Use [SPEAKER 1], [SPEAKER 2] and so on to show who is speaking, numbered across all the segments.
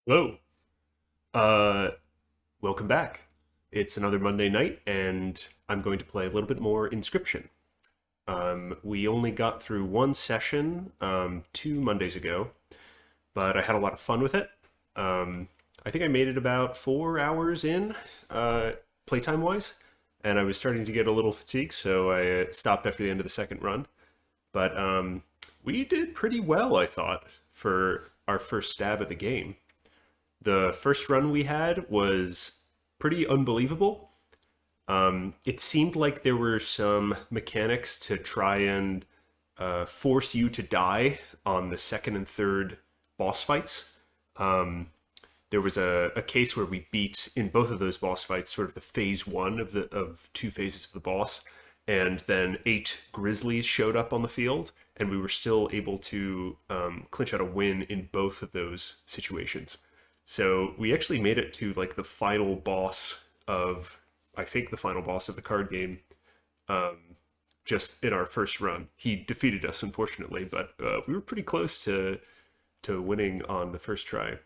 [SPEAKER 1] Hello. Uh, Welcome back. It's another Monday night, and I'm going to play a little bit more Inscryption. We only got through one session 2 Mondays ago, but I had a lot of fun with it. I think I made it about 4 hours in, playtime wise, and I was starting to get a little fatigued, so I stopped after the end of the second run. But we did pretty well, I thought, for our first stab at the game. The first run we had was pretty unbelievable. It seemed like there were some mechanics to try and force you to die on the second and third boss fights. Um, there was a case where we beat in both of those boss fights sort of the phase one of two phases of the boss, and then 8 grizzlies showed up on the field, and we were still able to clinch out a win in both of those situations. So we actually made it to like the final boss of, I think, the final boss of the card game, um, just in our first run. He defeated us, unfortunately, but we were pretty close to winning on the first try.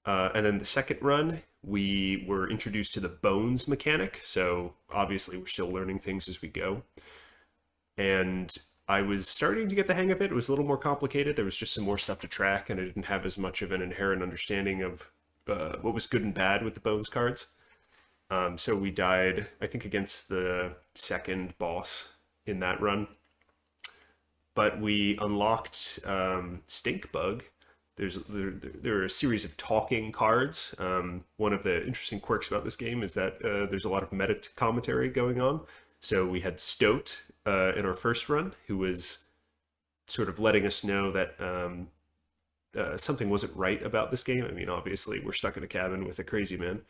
[SPEAKER 1] And then the second run, we were introduced to the bones mechanic. So obviously, we're still learning things as we go. And I was starting to get the hang of it. It was a little more complicated. There was just some more stuff to track, and I didn't have as much of an inherent understanding of what was good and bad with the bones cards. So we died, I think, against the second boss in that run. But we unlocked Stink Bug. There are a series of talking cards. One of the interesting quirks about this game is that there's a lot of meta commentary going on. So we had Stoat in our first run, who was sort of letting us know that something wasn't right about this game. I mean, obviously, we're stuck in a cabin with a crazy man.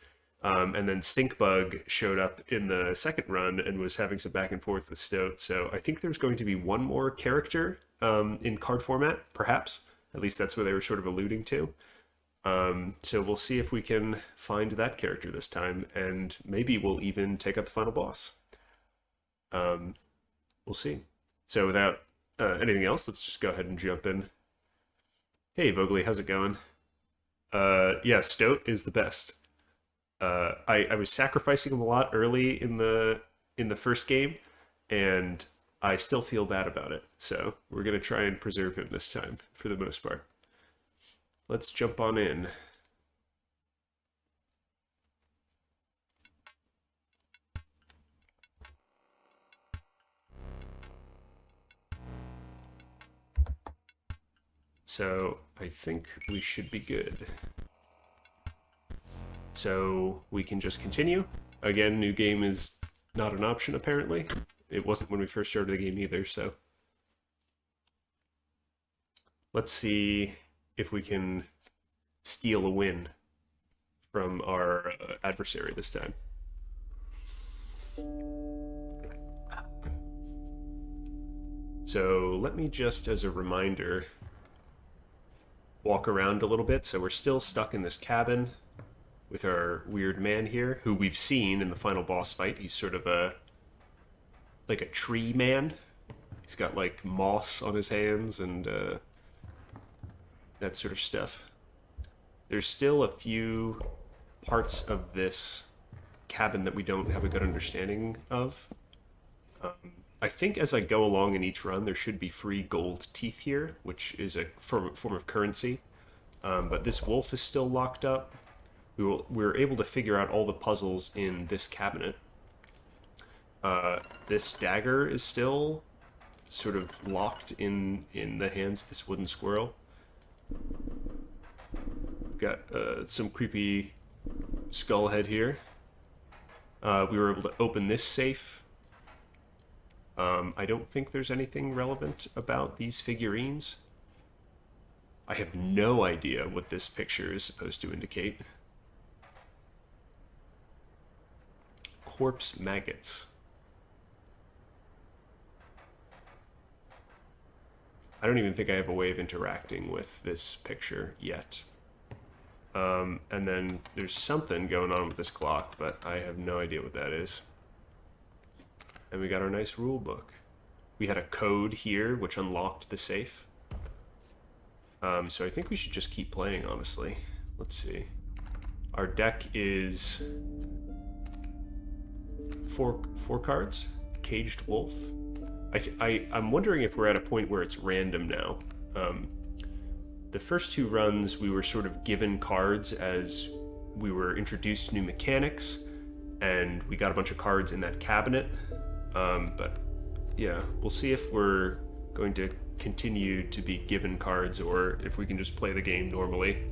[SPEAKER 1] And then Stinkbug showed up in the second run and was having some back and forth with Stoat. So I think there's going to be one more character in card format, perhaps. At least that's what they were sort of alluding to. So we'll see if we can find that character this time, and maybe we'll even take out the final boss. Um, we'll see. So without anything else, let's just go ahead and jump in. Hey, Vogely, how's it going? Yeah, Stoat is the best. I was sacrificing him a lot early in the first game, and I still feel bad about it. So we're gonna try and preserve him this time for the most part. Let's jump on in. So I think we should be good. So we can just continue. Again, new game is not an option apparently. It wasn't when we first started the game either, so let's see if we can steal a win from our adversary this time. So let me just, as a reminder, walk around a little bit. So we're still stuck in this cabin with our weird man here, who we've seen in the final boss fight. He's sort of like a tree man. He's got like moss on his hands and that sort of stuff. There's still a few parts of this cabin that we don't have a good understanding of. I think as I go along in each run, there should be free gold teeth here, which is a form of currency. But this wolf is still locked up. We were able to figure out all the puzzles in this cabinet. This dagger is still sort of locked in the hands of this wooden squirrel. We've got some creepy skull head here. We were able to open this safe. I don't think there's anything relevant about these figurines. I have no idea what this picture is supposed to indicate. Corpse maggots. I don't even think I have a way of interacting with this picture yet. And then there's something going on with this clock, but I have no idea what that is. And we got our nice rule book. We had a code here which unlocked the safe. So I think we should just keep playing, honestly. let's see. Our deck is four cards. Caged Wolf. I'm wondering if we're at a point where it's random now. The first two runs, we were sort of given cards as we were introduced to new mechanics, and we got a bunch of cards in that cabinet. But yeah, we'll see if we're going to continue to be given cards or if we can just play the game normally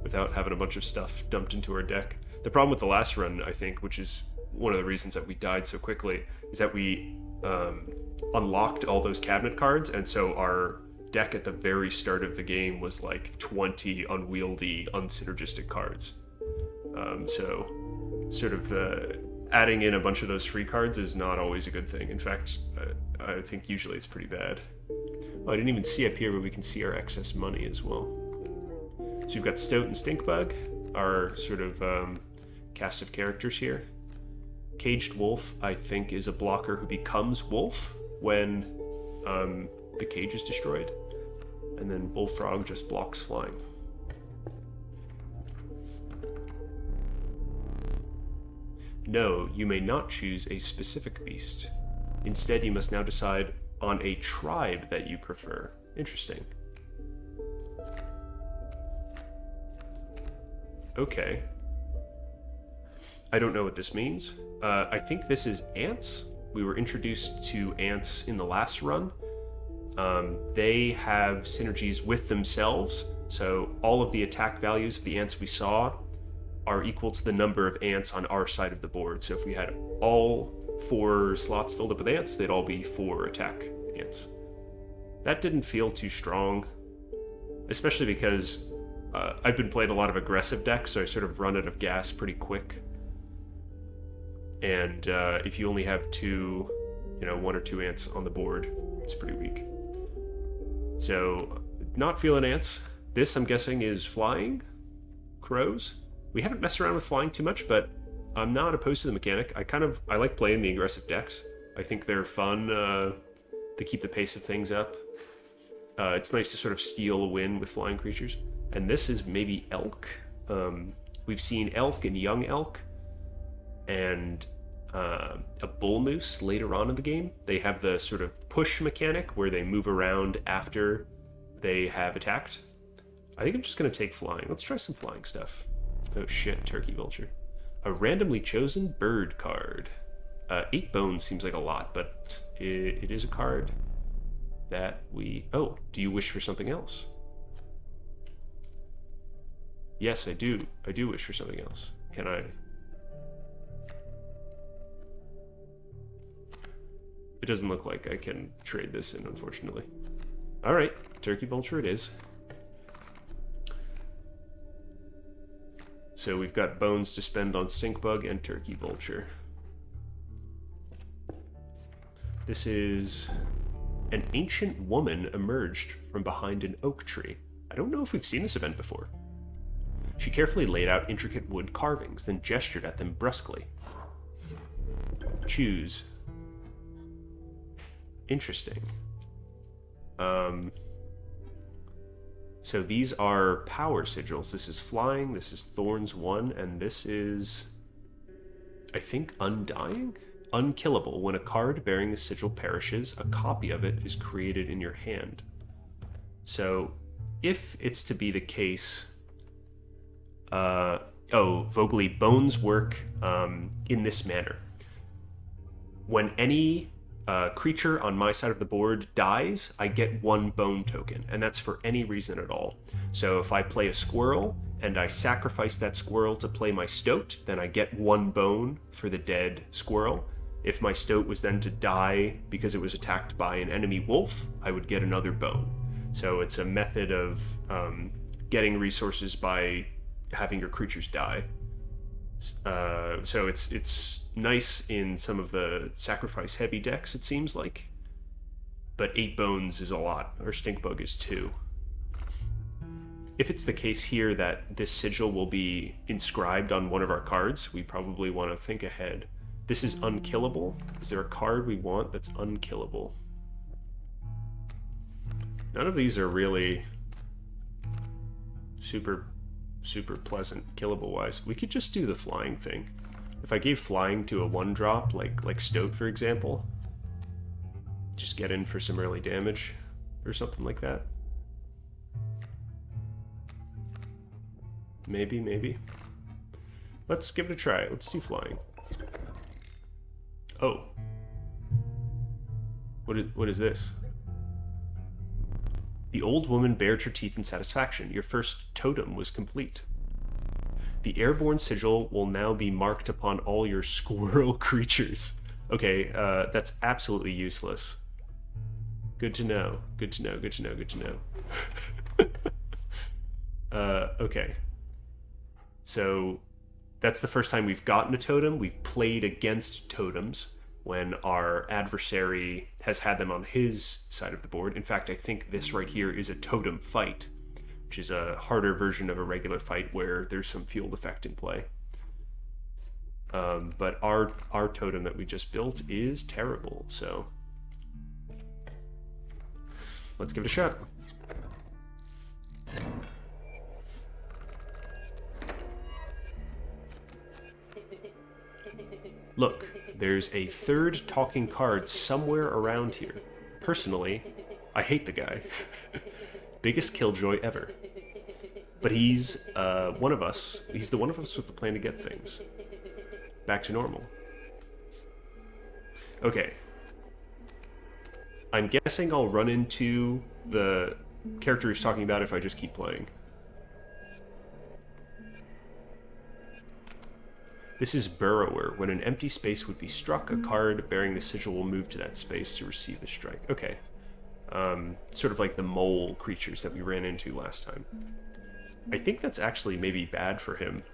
[SPEAKER 1] without having a bunch of stuff dumped into our deck. The problem with the last run, I think, which is one of the reasons that we died so quickly, is that we unlocked all those cabinet cards, and so our deck at the very start of the game was like 20 unwieldy, unsynergistic cards. So sort of adding in a bunch of those free cards is not always a good thing. In fact, I think usually it's pretty bad. Oh, I didn't even see up here where we can see our excess money as well. So you've got Stoat and Stinkbug, our sort of cast of characters here. Caged Wolf, I think, is a blocker who becomes wolf when the cage is destroyed. And then Bullfrog just blocks flying. No, you may not choose a specific beast. Instead, you must now decide on a tribe that you prefer. Interesting. Okay. I don't know what this means. I think this is ants. We were introduced to ants in the last run. They have synergies with themselves, so all of the attack values of the ants we saw are equal to the number of ants on our side of the board. So if we had all 4 slots filled up with ants, they'd all be 4 attack ants. That didn't feel too strong, especially because I've been playing a lot of aggressive decks, so I sort of run out of gas pretty quick. And if you only have 2, 1 or 2 ants on the board, it's pretty weak. So, not feeling ants. This, I'm guessing, is flying. Crows. We haven't messed around with flying too much, but I'm not opposed to the mechanic. I like playing the aggressive decks. I think they're fun to keep the pace of things up. It's nice to sort of steal a win with flying creatures. And this is maybe elk. We've seen elk and young elk, and a bull moose later on in the game. They have the sort of push mechanic where they move around after they have attacked. I think I'm just going to take flying. Let's try some flying stuff. Oh shit, turkey vulture. A randomly chosen bird card. 8 bones seems like a lot, but it is a card that we... Oh, do you wish for something else? Yes, I do. I do wish for something else. Can I... It doesn't look like I can trade this in, unfortunately. Alright, turkey vulture it is. So we've got bones to spend on Stinkbug and turkey vulture. This is... An ancient woman emerged from behind an oak tree. I don't know if we've seen this event before. She carefully laid out intricate wood carvings, then gestured at them brusquely. Choose. Interesting. So these are power sigils. This is flying, this is Thorns 1, and this is, I think, Undying? Unkillable. When a card bearing the sigil perishes, a copy of it is created in your hand. So, if it's to be the case... Vogely, bones work in this manner. When any creature on my side of the board dies, I get 1 bone token, and that's for any reason at all. So if I play a squirrel, and I sacrifice that squirrel to play my stoat, then I get 1 bone for the dead squirrel. If my stoat was then to die because it was attacked by an enemy wolf, I would get another bone. So it's a method of getting resources by having your creatures die. So it's nice in some of the sacrifice heavy decks, it seems like, but 8 bones is a lot. Our Stinkbug is 2. If it's the case here that this sigil will be inscribed on one of our cards, we probably want to think ahead. This is unkillable. Is there a card we want that's unkillable? None of these are really super super pleasant killable-wise. We could just do the flying thing. If I gave flying to a 1-drop, like Stoat, for example, just get in for some early damage or something like that. Maybe. Let's give it a try. Let's do flying. Oh. What is this? The old woman bared her teeth in satisfaction. Your first totem was complete. The airborne sigil will now be marked upon all your squirrel creatures. Okay, that's absolutely useless. Good to know. Good to know. Good to know. Good to know. Okay. So that's the first time we've gotten a totem. We've played against totems when our adversary has had them on his side of the board. In fact, I think this right here is a totem fight, which is a harder version of a regular fight where there's some field effect in play. But our totem that we just built is terrible, so let's give it a shot. Look, there's a third talking card somewhere around here. Personally, I hate the guy. Biggest killjoy ever. But he's one of us. He's the one of us with the plan to get things back to normal. Okay. I'm guessing I'll run into the character he's talking about if I just keep playing. This is Burrower. When an empty space would be struck, a card bearing the sigil will move to that space to receive the strike. Okay. Sort of like the mole creatures that we ran into last time. I think that's actually maybe bad for him,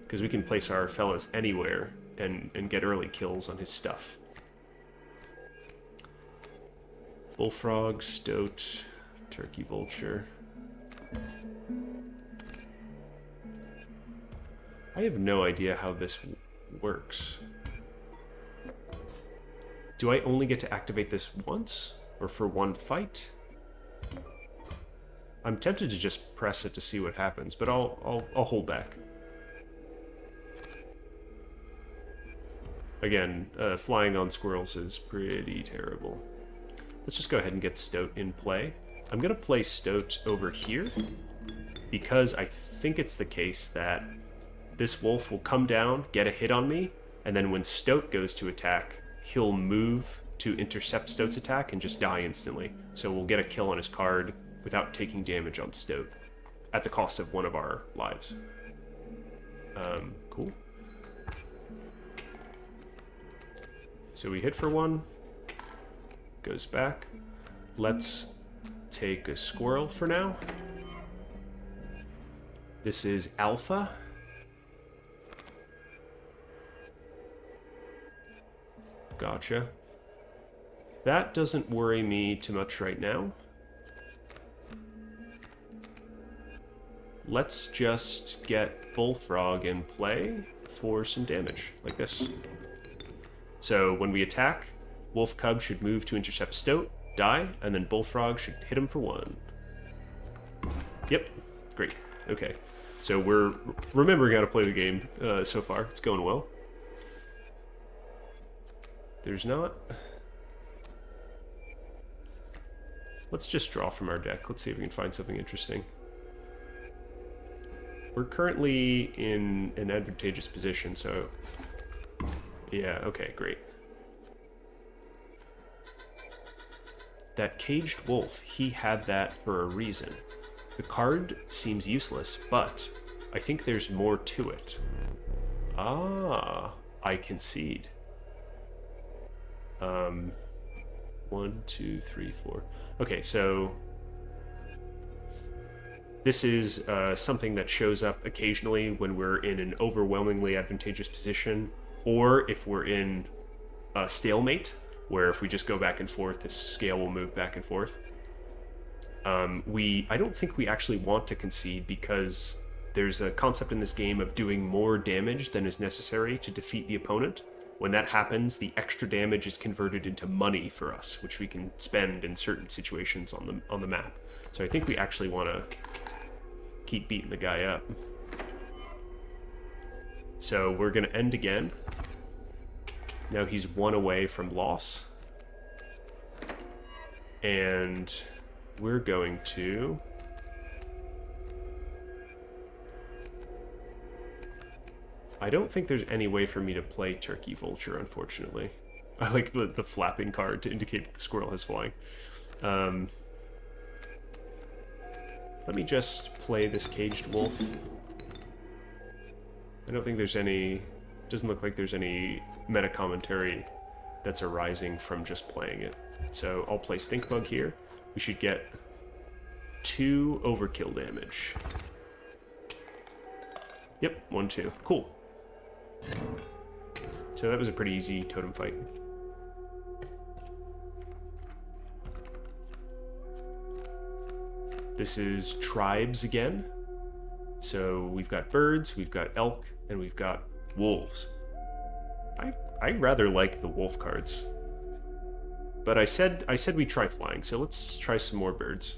[SPEAKER 1] because we can place our fellas anywhere and get early kills on his stuff. Bullfrog, Stoat, Turkey Vulture. I have no idea how this works. Do I only get to activate this once? Or for one fight? I'm tempted to just press it to see what happens, but I'll hold back. Again, flying on squirrels is pretty terrible. Let's just go ahead and get Stoat in play. I'm going to play Stoat over here because I think it's the case that this wolf will come down, get a hit on me, and then when Stoat goes to attack, he'll move to intercept Stoat's attack and just die instantly. So we'll get a kill on his card without taking damage on Stoat at the cost of one of our lives. Cool. So we hit for one. Goes back. Let's take a squirrel for now. This is Alpha. Gotcha. That doesn't worry me too much right now. Let's just get Bullfrog in play for some damage, like this. So when we attack, Wolf Cub should move to intercept Stoat, die, and then Bullfrog should hit him for one. Yep, great. Okay, so we're remembering how to play the game so far. It's going well. There's not... Let's just draw from our deck. Let's see if we can find something interesting. We're currently in an advantageous position, so... Yeah, okay, great. That caged wolf, he had that for a reason. The card seems useless, but I think there's more to it. Ah, I concede. 1, 2, 3, 4. Okay, so this is something that shows up occasionally when we're in an overwhelmingly advantageous position, or if we're in a stalemate, where if we just go back and forth, this scale will move back and forth. I don't think we actually want to concede because there's a concept in this game of doing more damage than is necessary to defeat the opponent. When that happens, the extra damage is converted into money for us, which we can spend in certain situations on the map. So I think we actually want to keep beating the guy up. So we're going to end again. Now he's 1 away from loss. And we're going to... I don't think there's any way for me to play Turkey Vulture, unfortunately. I like the flapping card to indicate that the squirrel has flying. Let me just play this Caged Wolf. I don't think there's any... doesn't look like there's any meta commentary that's arising from just playing it. So I'll play Stinkbug here. We should get 2 overkill damage. Yep, 1, 2. Cool. So that was a pretty easy totem fight. This is tribes again. So we've got birds, we've got elk, and we've got wolves. I rather like the wolf cards. But I said we'd try flying, so let's try some more birds.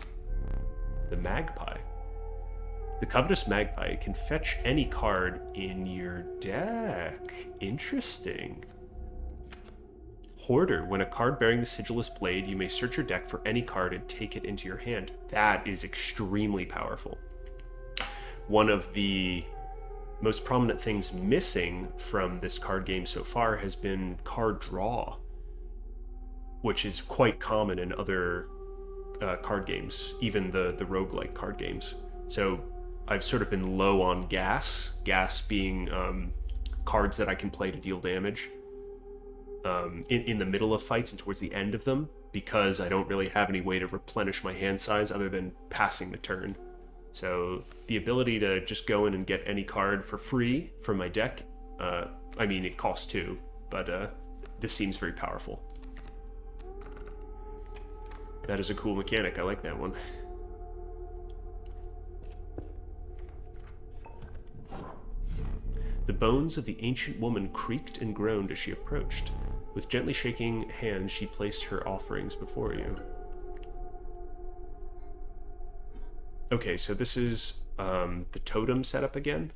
[SPEAKER 1] The magpie. The covetous magpie can fetch any card in your deck. Interesting. Hoarder. When a card bearing the sigilless blade, you may search your deck for any card and take it into your hand. That is extremely powerful. One of the most prominent things missing from this card game so far has been card draw, which is quite common in other card games, even the roguelike card games. So I've sort of been low on gas being cards that I can play to deal damage in the middle of fights and towards the end of them, because I don't really have any way to replenish my hand size other than passing the turn. So the ability to just go in and get any card for free from my deck, I mean, it costs 2, but this seems very powerful. That is a cool mechanic. I like that one. The bones of the ancient woman creaked and groaned as she approached. With gently shaking hands, she placed her offerings before you. Okay, so this is the totem setup again.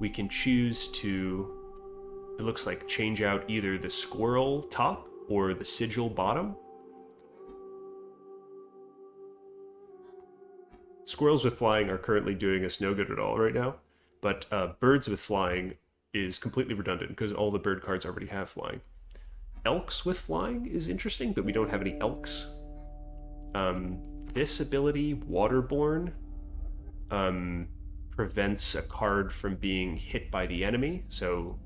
[SPEAKER 1] We can choose to, it looks like, change out either the squirrel top or the sigil bottom. Squirrels with flying are currently doing us no good at all right now, but birds with flying is completely redundant because all the bird cards already have flying. Elks with flying is interesting, but we don't have any elks. This ability, Waterborne, prevents a card from being hit by the enemy. So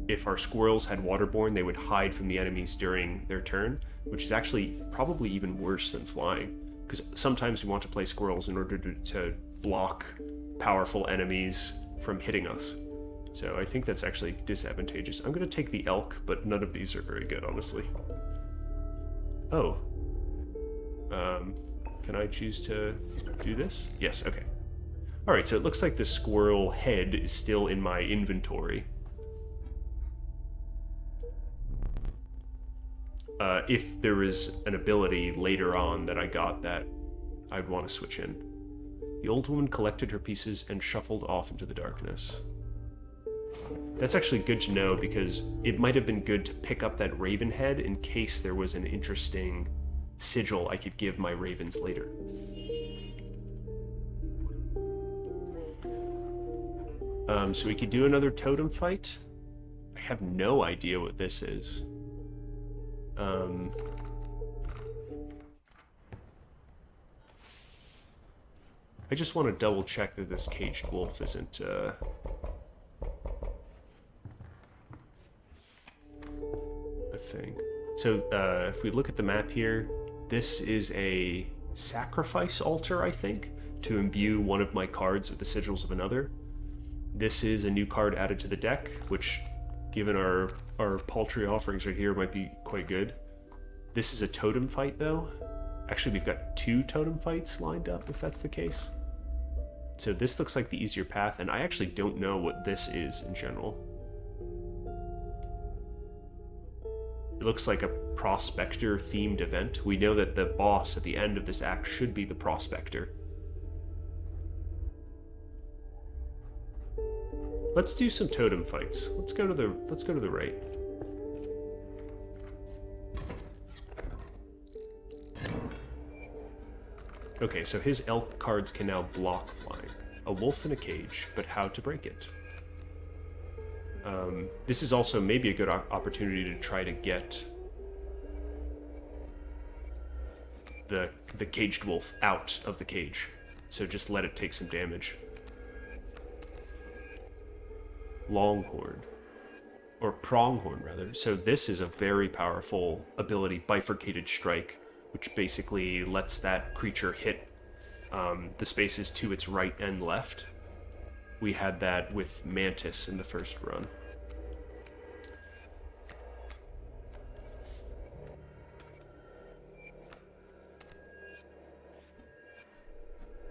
[SPEAKER 1] if our squirrels had Waterborne, they would hide from the enemies during their turn, which is actually probably even worse than flying, because sometimes we want to play squirrels in order to block powerful enemies from hitting us. So I think that's actually disadvantageous. I'm going to take the elk, but none of these are very good, honestly. Oh. Can I choose to do this? Yes, okay. Alright, so it looks like the squirrel head is still in my inventory. If there is an ability later on that I got that I'd want to switch in. The old woman collected her pieces and shuffled off into the darkness. That's actually good to know, because it might have been good to pick up that raven head in case there was an interesting sigil I could give my ravens later. So we could do another totem fight. I have no idea what this is. I just want to double check that this caged wolf isn't a thing. So if we look at the map here, this is a sacrifice altar, I think, to imbue one of my cards with the sigils of another. This is a new card added to the deck, which, given our paltry offerings right here, might be quite good. This is a totem fight, though. Actually, we've got 2 totem fights lined up, if that's the case. So this looks like the easier path, and I actually don't know what this is in general. It looks like a prospector-themed event. We know that the boss at the end of this act should be the prospector. Let's do some totem fights. Let's go to the right. Okay, so his elk cards can now block flying. A wolf in a cage, but how to break it? This is also maybe a good opportunity to try to get the caged wolf out of the cage. So just let it take some damage. Longhorn. Or pronghorn, rather. So this is a very powerful ability, Bifurcated Strike, which basically lets that creature hit the spaces to its right and left. We had that with Mantis in the first run.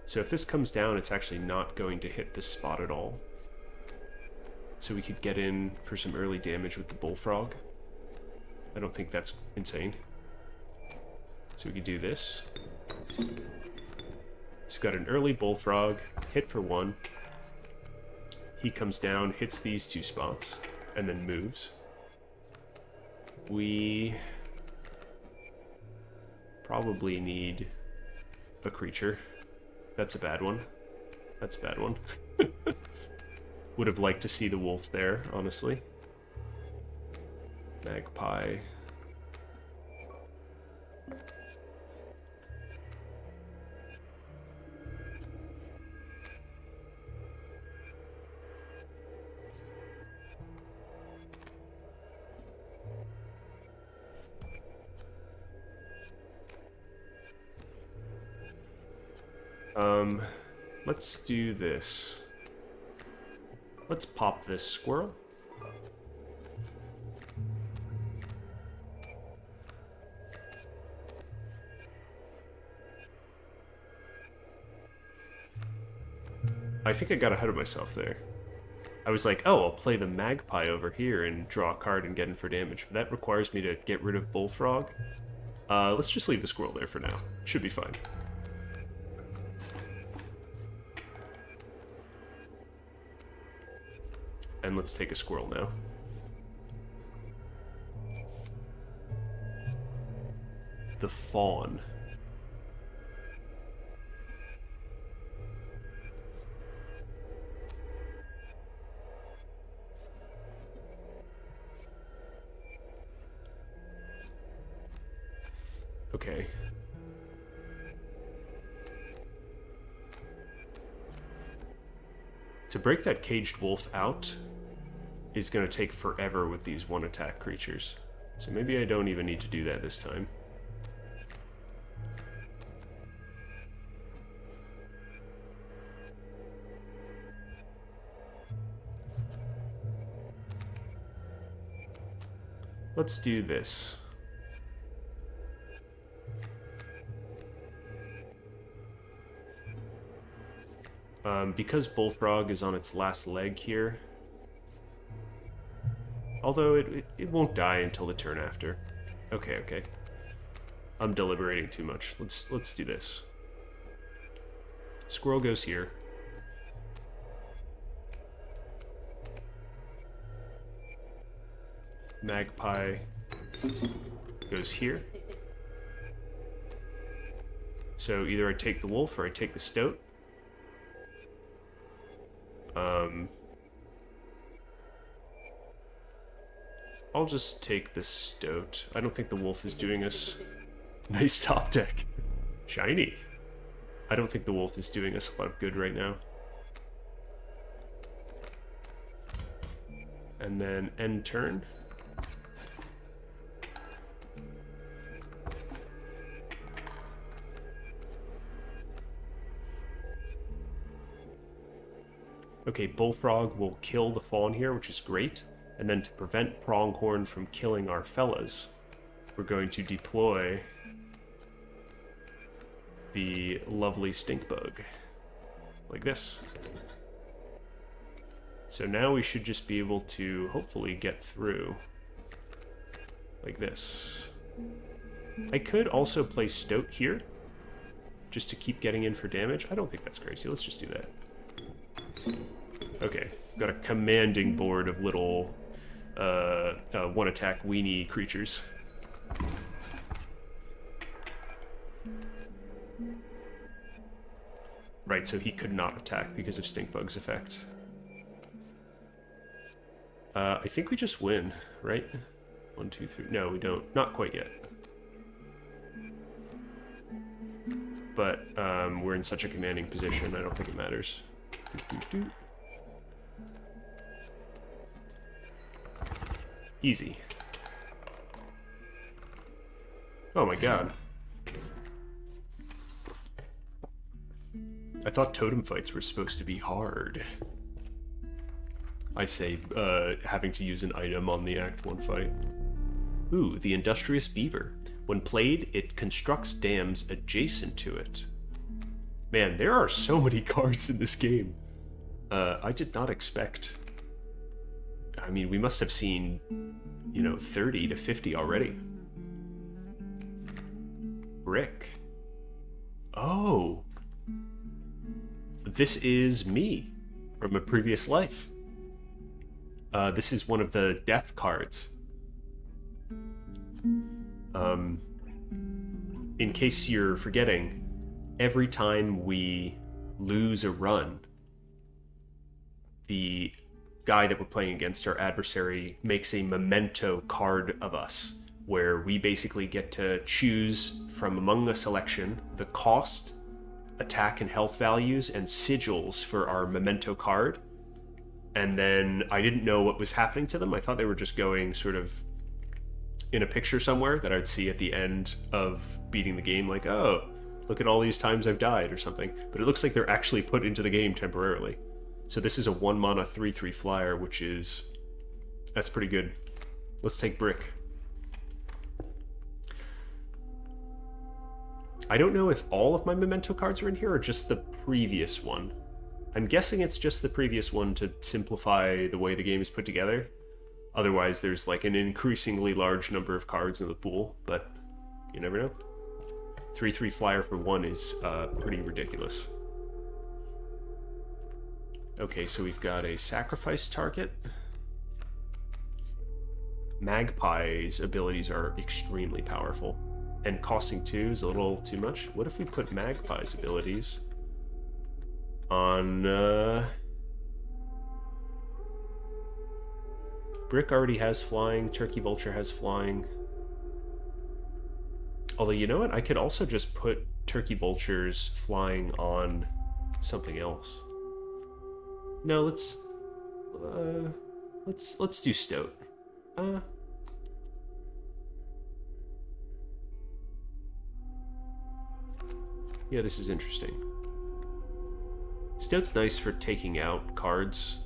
[SPEAKER 1] So if this comes down, it's actually not going to hit this spot at all. So we could get in for some early damage with the Bullfrog. I don't think that's insane. So we could do this. So we've got an early Bullfrog, hit for 1. He comes down, hits these 2 spots, and then moves. We probably need a creature. That's a bad one. That's a bad one. Would have liked to see the wolf there, honestly. Magpie. Let's do this. Let's pop this squirrel. I think I got ahead of myself there. I was like, oh, I'll play the magpie over here and draw a card and get in for damage. But that requires me to get rid of Bullfrog. Let's just leave the squirrel there for now. Should be fine. And let's take a squirrel now. The fawn. Okay. To break that caged wolf out is going to take forever with these one-attack creatures. So maybe I don't even need to do that this time. Let's do this. Because Bullfrog is on its last leg here, although it won't die until the turn after. Okay. I'm deliberating too much. Let's do this. Squirrel goes here. Magpie goes here. So either I take the wolf or I take the stoat. I'll just take the stoat. I don't think the wolf is doing us... Nice top deck. Shiny. I don't think the wolf is doing us a lot of good right now. And then end turn. Okay, Bullfrog will kill the fawn here, which is great. And then to prevent Pronghorn from killing our fellas, we're going to deploy the lovely stink bug. Like this. So now we should just be able to hopefully get through. Like this. I could also play stoat here, just to keep getting in for damage. I don't think that's crazy. Let's just do that. Okay, Got a commanding board of little one-attack weenie creatures. Right, so he could not attack because of Stinkbug's effect. I think we just win, right? 1, 2, 3. No, we don't. Not quite yet. But we're in such a commanding position, I don't think it matters. Easy. Oh my god. I thought totem fights were supposed to be hard. I say, having to use an item on the Act 1 fight. Ooh, the Industrious Beaver. When played, it constructs dams adjacent to it. Man, there are so many cards in this game. I did not expect... I mean, we must have seen, you know, 30 to 50 already. Brick. Oh. This is me from a previous life. This is one of the death cards. In case you're forgetting, every time we lose a run, the guy that we're playing against, our adversary, makes a memento card of us, where we basically get to choose from among a selection the cost, attack and health values, and sigils for our memento card. And then I didn't know what was happening to them. I thought they were just going sort of in a picture somewhere that I'd see at the end of beating the game, like, oh, look at all these times I've died or something. But it looks like they're actually put into the game temporarily. So this is a 1-mana 3/3 flyer, which is... that's pretty good. Let's take Brick. I don't know if all of my memento cards are in here or just the previous one. I'm guessing it's just the previous one to simplify the way the game is put together. Otherwise, there's like an increasingly large number of cards in the pool, but you never know. 3/3 flyer for 1 is pretty ridiculous. Okay, so we've got a sacrifice target. Magpie's abilities are extremely powerful. And costing 2 is a little too much. What if we put Magpie's abilities on... Brick already has flying, Turkey Vulture has flying. Although, you know what? I could also just put Turkey Vulture's flying on something else. No, let's do Stoat. Yeah, this is interesting. Stoat's nice for taking out cards,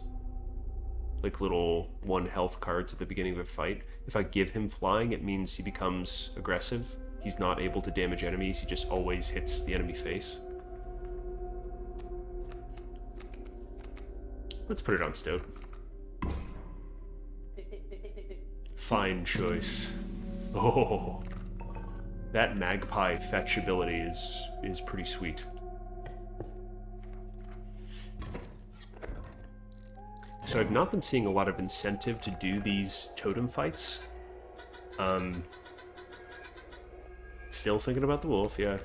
[SPEAKER 1] like little 1 health cards at the beginning of a fight. If I give him flying, it means he becomes aggressive. He's not able to damage enemies, he just always hits the enemy face. Let's put it on Stoat. Fine choice. Oh, that Magpie fetch ability is pretty sweet. So I've not been seeing a lot of incentive to do these totem fights. Still thinking about the wolf, yeah.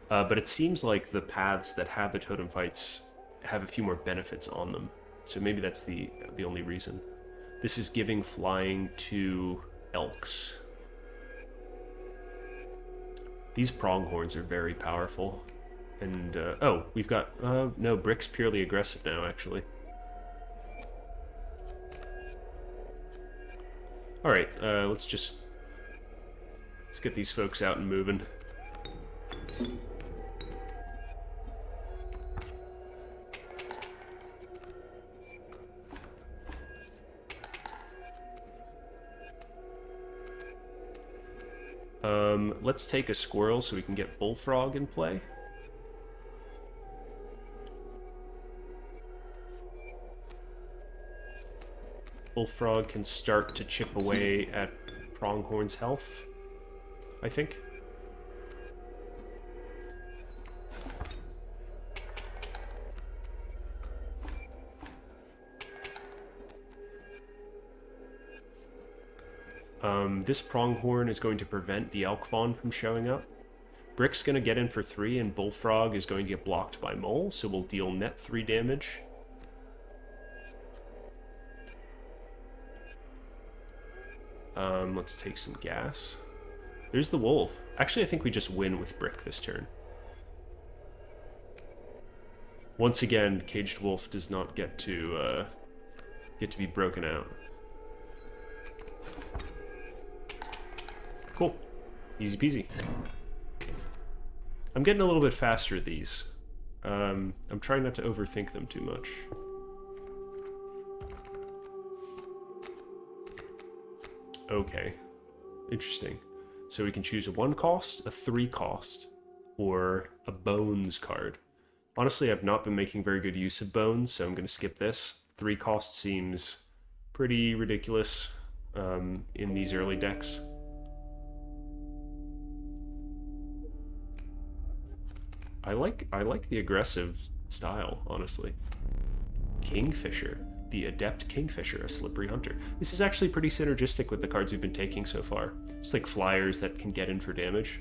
[SPEAKER 1] But it seems like the paths that have the totem fights have a few more benefits on them. So maybe that's the only reason. This is giving flying to elks. These pronghorns are very powerful. And, oh, we've got, no, Brick's purely aggressive now, actually. Alright, let's get these folks out and moving. Let's take a squirrel so we can get Bullfrog in play. Bullfrog can start to chip away at Pronghorn's health, I think. This pronghorn is going to prevent the elk fawn from showing up. Brick's going to get in for 3, and Bullfrog is going to get blocked by Mole, so we'll deal net 3 damage. Let's take some gas. There's the wolf. Actually, I think we just win with Brick this turn. Once again, Caged Wolf does not get to be broken out. Cool. Easy peasy. I'm getting a little bit faster at these. I'm trying not to overthink them too much. Okay. Interesting. So we can choose a 1 cost, a 3 cost, or a Bones card. Honestly, I've not been making very good use of Bones, so I'm going to skip this. 3 cost seems pretty ridiculous in these early decks. I like the aggressive style, honestly. Kingfisher. The Adept Kingfisher, a Slippery Hunter. This is actually pretty synergistic with the cards we've been taking so far. Just like flyers that can get in for damage.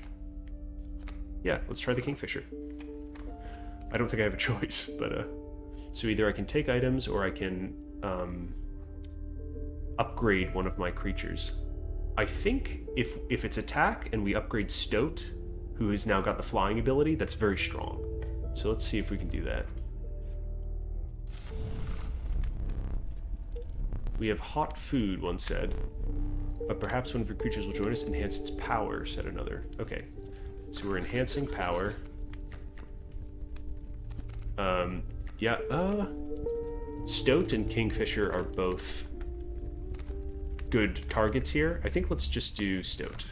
[SPEAKER 1] Yeah, let's try the Kingfisher. I don't think I have a choice, but so either I can take items or I can upgrade one of my creatures. I think if it's attack and we upgrade Stoat, who has now got the flying ability, that's very strong. So let's see if we can do that. We have hot food, one said. But perhaps one of your creatures will join us, enhance its power, said another. Okay. So we're enhancing power. Yeah, Stoat and Kingfisher are both good targets here. I think let's just do Stoat.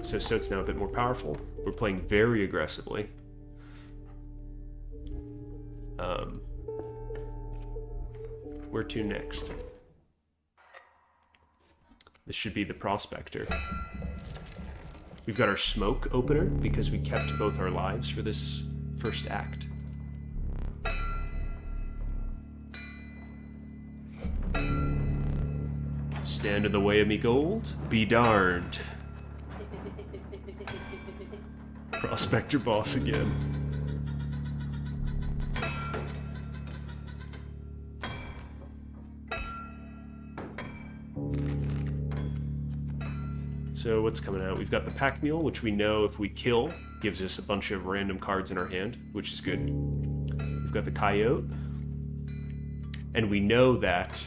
[SPEAKER 1] So Stoat's now a bit more powerful. We're playing very aggressively. Where to next? This should be the Prospector. We've got our Smoke opener because we kept both our lives for this first act. Stand in the way of me gold? Be darned. Prospector boss again. So what's coming out? We've got the Pack Mule, which we know if we kill, gives us a bunch of random cards in our hand, which is good. We've got the Coyote. And we know that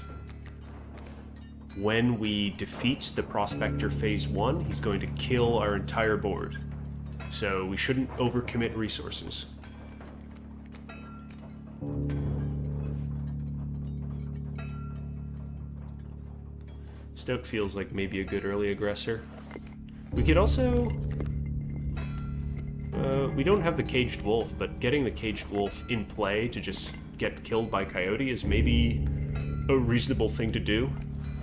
[SPEAKER 1] when we defeat the Prospector Phase 1, he's going to kill our entire board. So we shouldn't overcommit resources. Stoat feels like maybe a good early aggressor. We could also... we don't have the Caged Wolf, but getting the Caged Wolf in play to just get killed by Coyote is maybe a reasonable thing to do,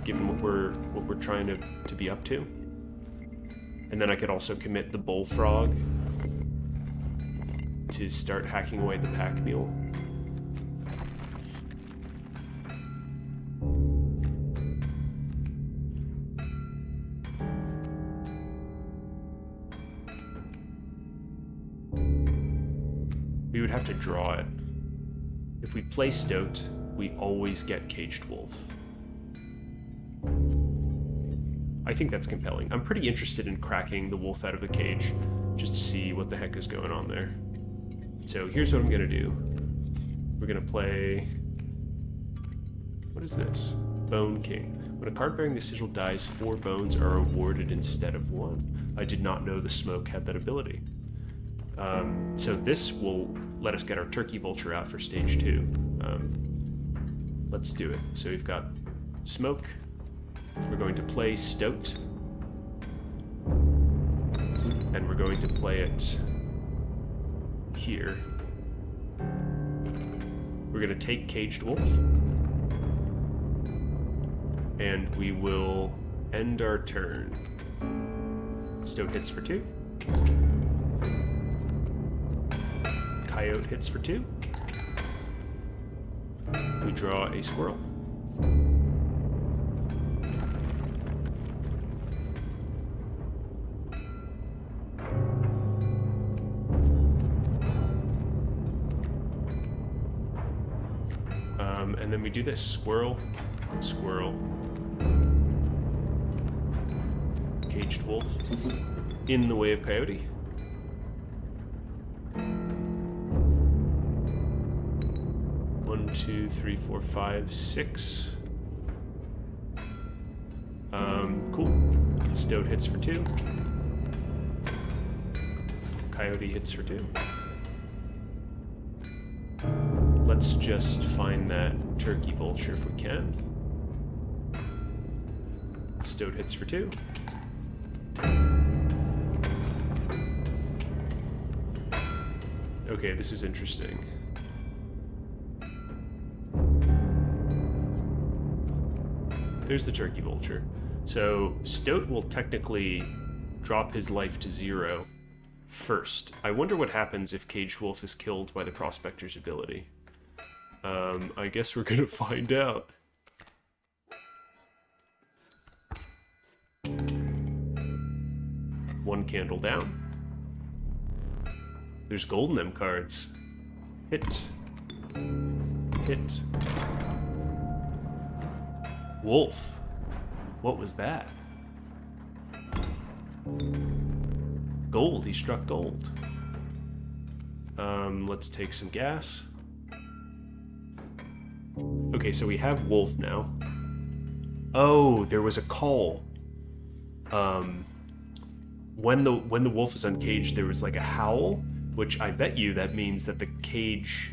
[SPEAKER 1] given what we're trying to be up to. And then I could also commit the Bullfrog to start hacking away the Pack Mule. We would have to draw it. If we play Stoat, we always get Caged Wolf. I think that's compelling. I'm pretty interested in cracking the wolf out of the cage, just to see what the heck is going on there. So here's what I'm gonna do. We're gonna play... What is this? Bone King. When a card bearing the sigil dies, 4 bones are awarded instead of 1. I did not know the Smoke had that ability. So this will let us get our Turkey Vulture out for stage 2. Let's do it. So we've got Smoke. We're going to play Stoat. And we're going to play it here. We're going to take Caged Wolf. And we will end our turn. Stoat hits for 2. Coyote hits for 2. We draw a squirrel. And then we do this. Squirrel, squirrel. Caged wolf. In the way of coyote. One, two, three, four, five, six. Cool. Stoat hits for 2. Coyote hits for 2. Let's just find that turkey vulture if we can. Stoat hits for 2. Okay, this is interesting. There's the turkey vulture. So Stoat will technically drop his life to 0 first. I wonder what happens if Caged Wolf is killed by the Prospector's ability. I guess we're gonna find out. One candle down. There's gold in them cards. Hit. Hit. Wolf. What was that? Gold. He struck gold. Let's take some gas. Okay, so we have wolf now. Oh, there was a call. When the wolf is uncaged, there was like a howl, which I bet you that means that the cage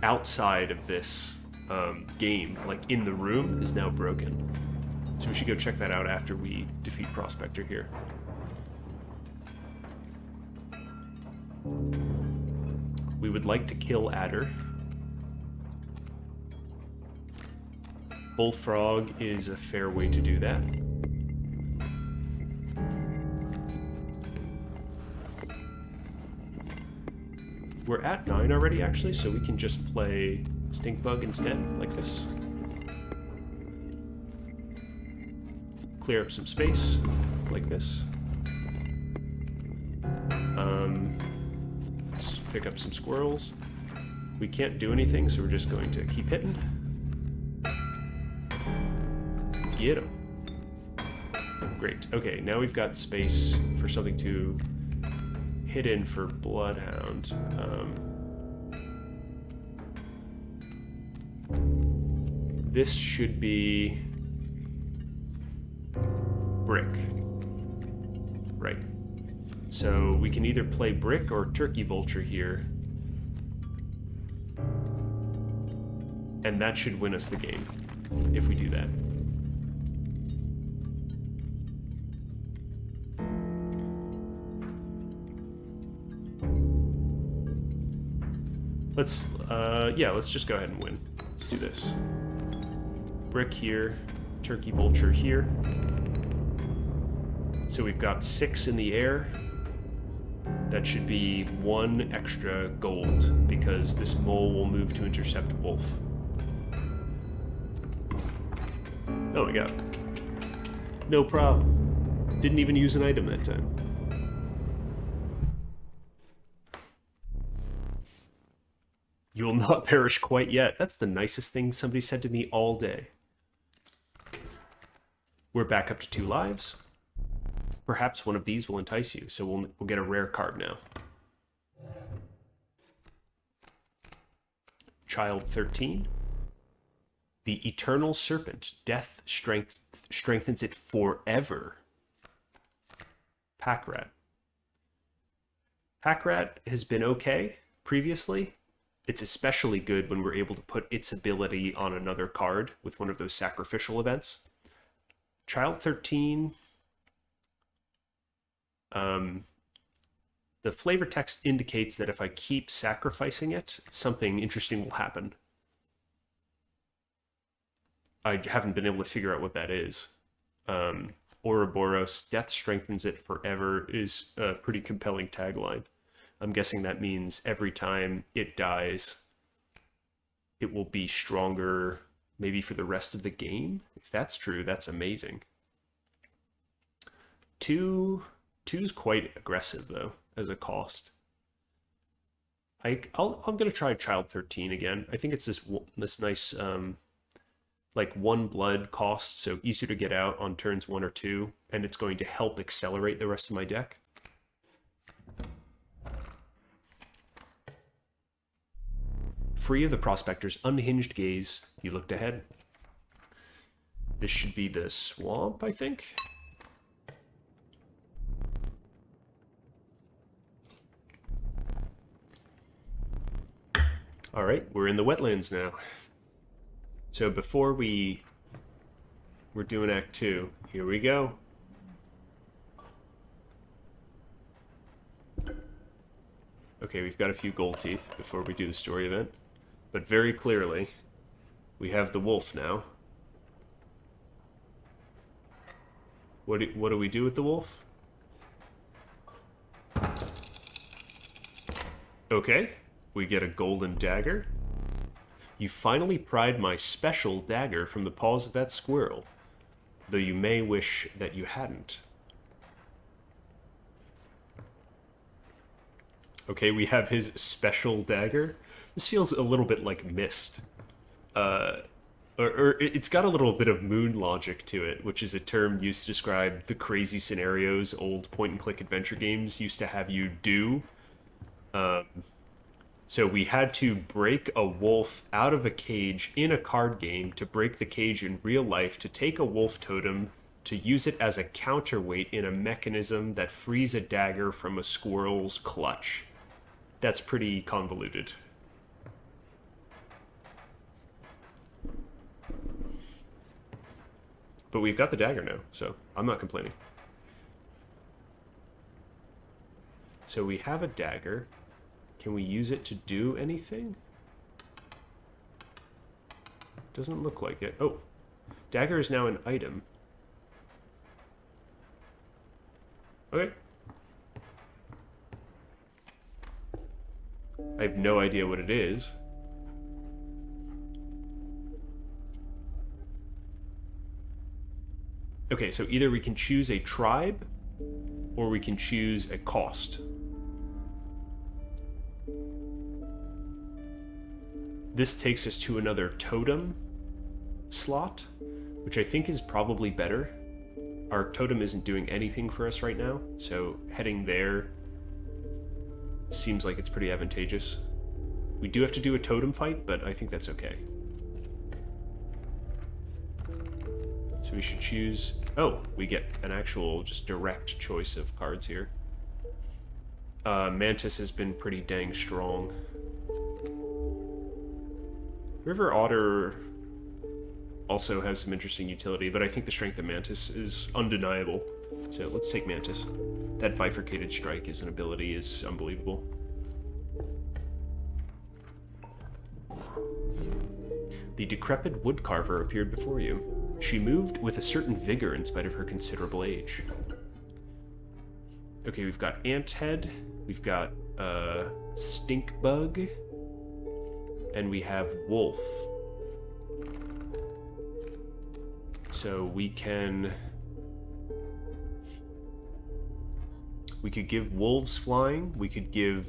[SPEAKER 1] outside of this game, like in the room, is now broken. So we should go check that out after we defeat Prospector here. We would like to kill Adder. Bullfrog is a fair way to do that. We're at 9 already, actually, so we can just play Stinkbug instead, like this. Clear up some space, like this. Let's just pick up some squirrels. We can't do anything, so we're just going to keep hitting. Get him. Great. Okay, now we've got space for something to hit in for Bloodhound. This should be Brick. Right. So we can either play Brick or Turkey Vulture here. And that should win us the game, if we do that. Let's just go ahead and win. Let's do this. Brick here, Turkey Vulture here. So we've got 6 in the air. That should be 1 extra gold, because this mole will move to intercept wolf. Oh my god. No problem. Didn't even use an item that time. You will not perish quite yet. That's the nicest thing somebody said to me all day. We're back up to 2 lives. Perhaps one of these will entice you, so we'll get a rare card now. Child 13. The Eternal Serpent. Death strengthens it forever. Pack Rat. Pack Rat has been okay previously. It's especially good when we're able to put its ability on another card with one of those sacrificial events. Child 13... the flavor text indicates that if I keep sacrificing it, something interesting will happen. I haven't been able to figure out what that is. Ouroboros, death strengthens it forever, is a pretty compelling tagline. I'm guessing that means every time it dies, it will be stronger maybe for the rest of the game. If that's true, that's amazing. Two's quite aggressive though as a cost. I'm gonna try Child 13 again. I think it's this nice like 1 blood cost, so easier to get out on turns 1 or 2, and it's going to help accelerate the rest of my deck. Free of the prospector's unhinged gaze, you looked ahead. This should be the swamp, I think. All right, we're in the wetlands now. So before we're doing Act 2, here we go. Okay, we've got a few gold teeth before we do the story event. But very clearly, we have the wolf now. What do we do with the wolf? Okay, we get a golden dagger. You finally pried my special dagger from the paws of that squirrel, though you may wish that you hadn't. Okay, we have his special dagger. This feels a little bit like Myst. Or it's got a little bit of moon logic to it, which is a term used to describe the crazy scenarios old point-and-click adventure games used to have you do. So we had to break a wolf out of a cage in a card game to break the cage in real life, to take a wolf totem, to use it as a counterweight in a mechanism that frees a dagger from a squirrel's clutch. That's pretty convoluted. But we've got the dagger now, so I'm not complaining. So we have a dagger. Can we use it to do anything? Doesn't look like it. Oh, dagger is now an item. Okay. I have no idea what it is. Okay, so either we can choose a tribe, or we can choose a cost. This takes us to another totem slot, which I think is probably better. Our totem isn't doing anything for us right now, so heading there seems like it's pretty advantageous. We do have to do a totem fight, but I think that's okay. So we should choose... Oh, we get an actual just direct choice of cards here. Mantis has been pretty dang strong. River Otter also has some interesting utility, but I think the strength of Mantis is undeniable. So let's take Mantis. That bifurcated strike as an ability is unbelievable. The decrepit woodcarver appeared before you. She moved with a certain vigor in spite of her considerable age. Okay, we've got Anthead, we've got Stink Bug, and we have Wolf. So we could give wolves flying, we could give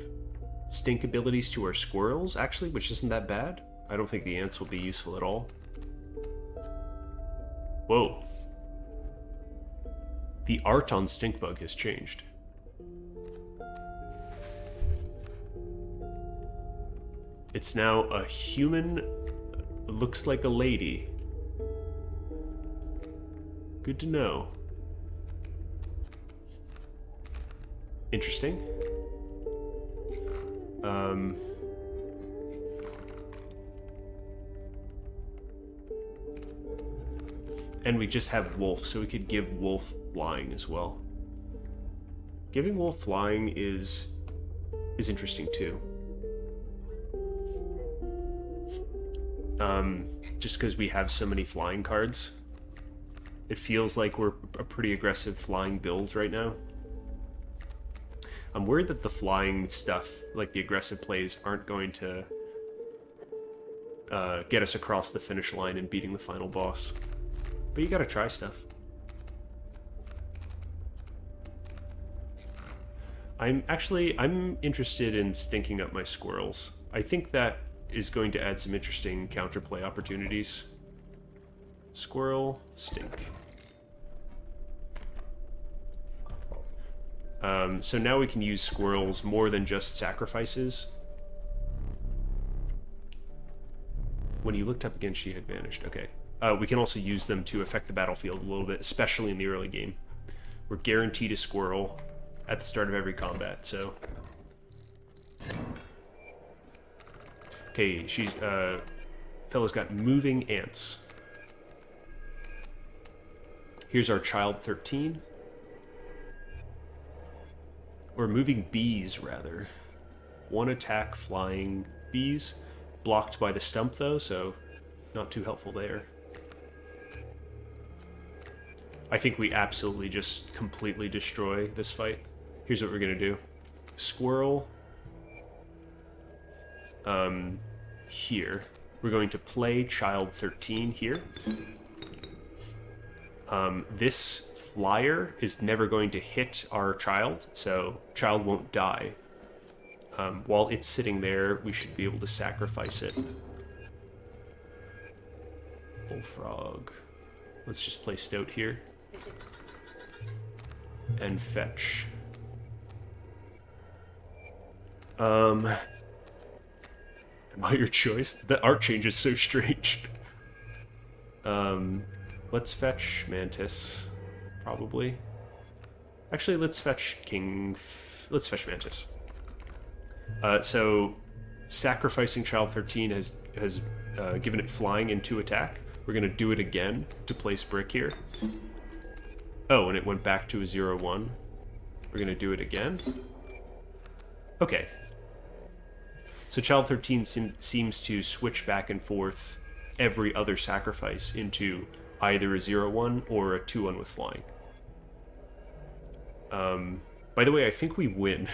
[SPEAKER 1] stink abilities to our squirrels, actually, which isn't that bad. I don't think the ants will be useful at all. Whoa. The art on Stinkbug has changed. It's now a human, looks like a lady. Good to know. Interesting. And we just have Wolf, so we could give Wolf flying as well. Giving Wolf flying is interesting too. Just because we have so many flying cards. It feels like we're a pretty aggressive flying build right now. I'm worried that the flying stuff, like the aggressive plays, aren't going to get us across the finish line and beating the final boss. But you gotta try stuff. I'm interested in stinking up my squirrels. I think that is going to add some interesting counterplay opportunities. Squirrel, stink. So now we can use squirrels more than just sacrifices. When you looked up again, she had vanished. Okay. We can also use them to affect the battlefield a little bit, especially in the early game. We're guaranteed a squirrel at the start of every combat, so... Okay, she's, fella's got moving ants. Here's our child 13. Or moving bees, rather. One attack, flying bees. Blocked by the stump, though, so not too helpful there. I think we absolutely just completely destroy this fight. Here's what we're gonna do. Squirrel. Here. We're going to play child 13 here. This flyer is never going to hit our child, so child won't die. While it's sitting there, we should be able to sacrifice it. Bullfrog. Let's just play Stout here. And fetch. Am I your choice? The art change is so strange. Let's fetch Mantis, probably. Actually, let's fetch let's fetch Mantis. So, sacrificing Child 13 has given it flying and 2 attack. We're going to do it again to place Brick here. Oh, and it went back to a 0-1. We're going to do it again. Okay. So Child 13 seems to switch back and forth every other sacrifice into either a 0-1 or a 2-1 with flying. By the way, I think we win.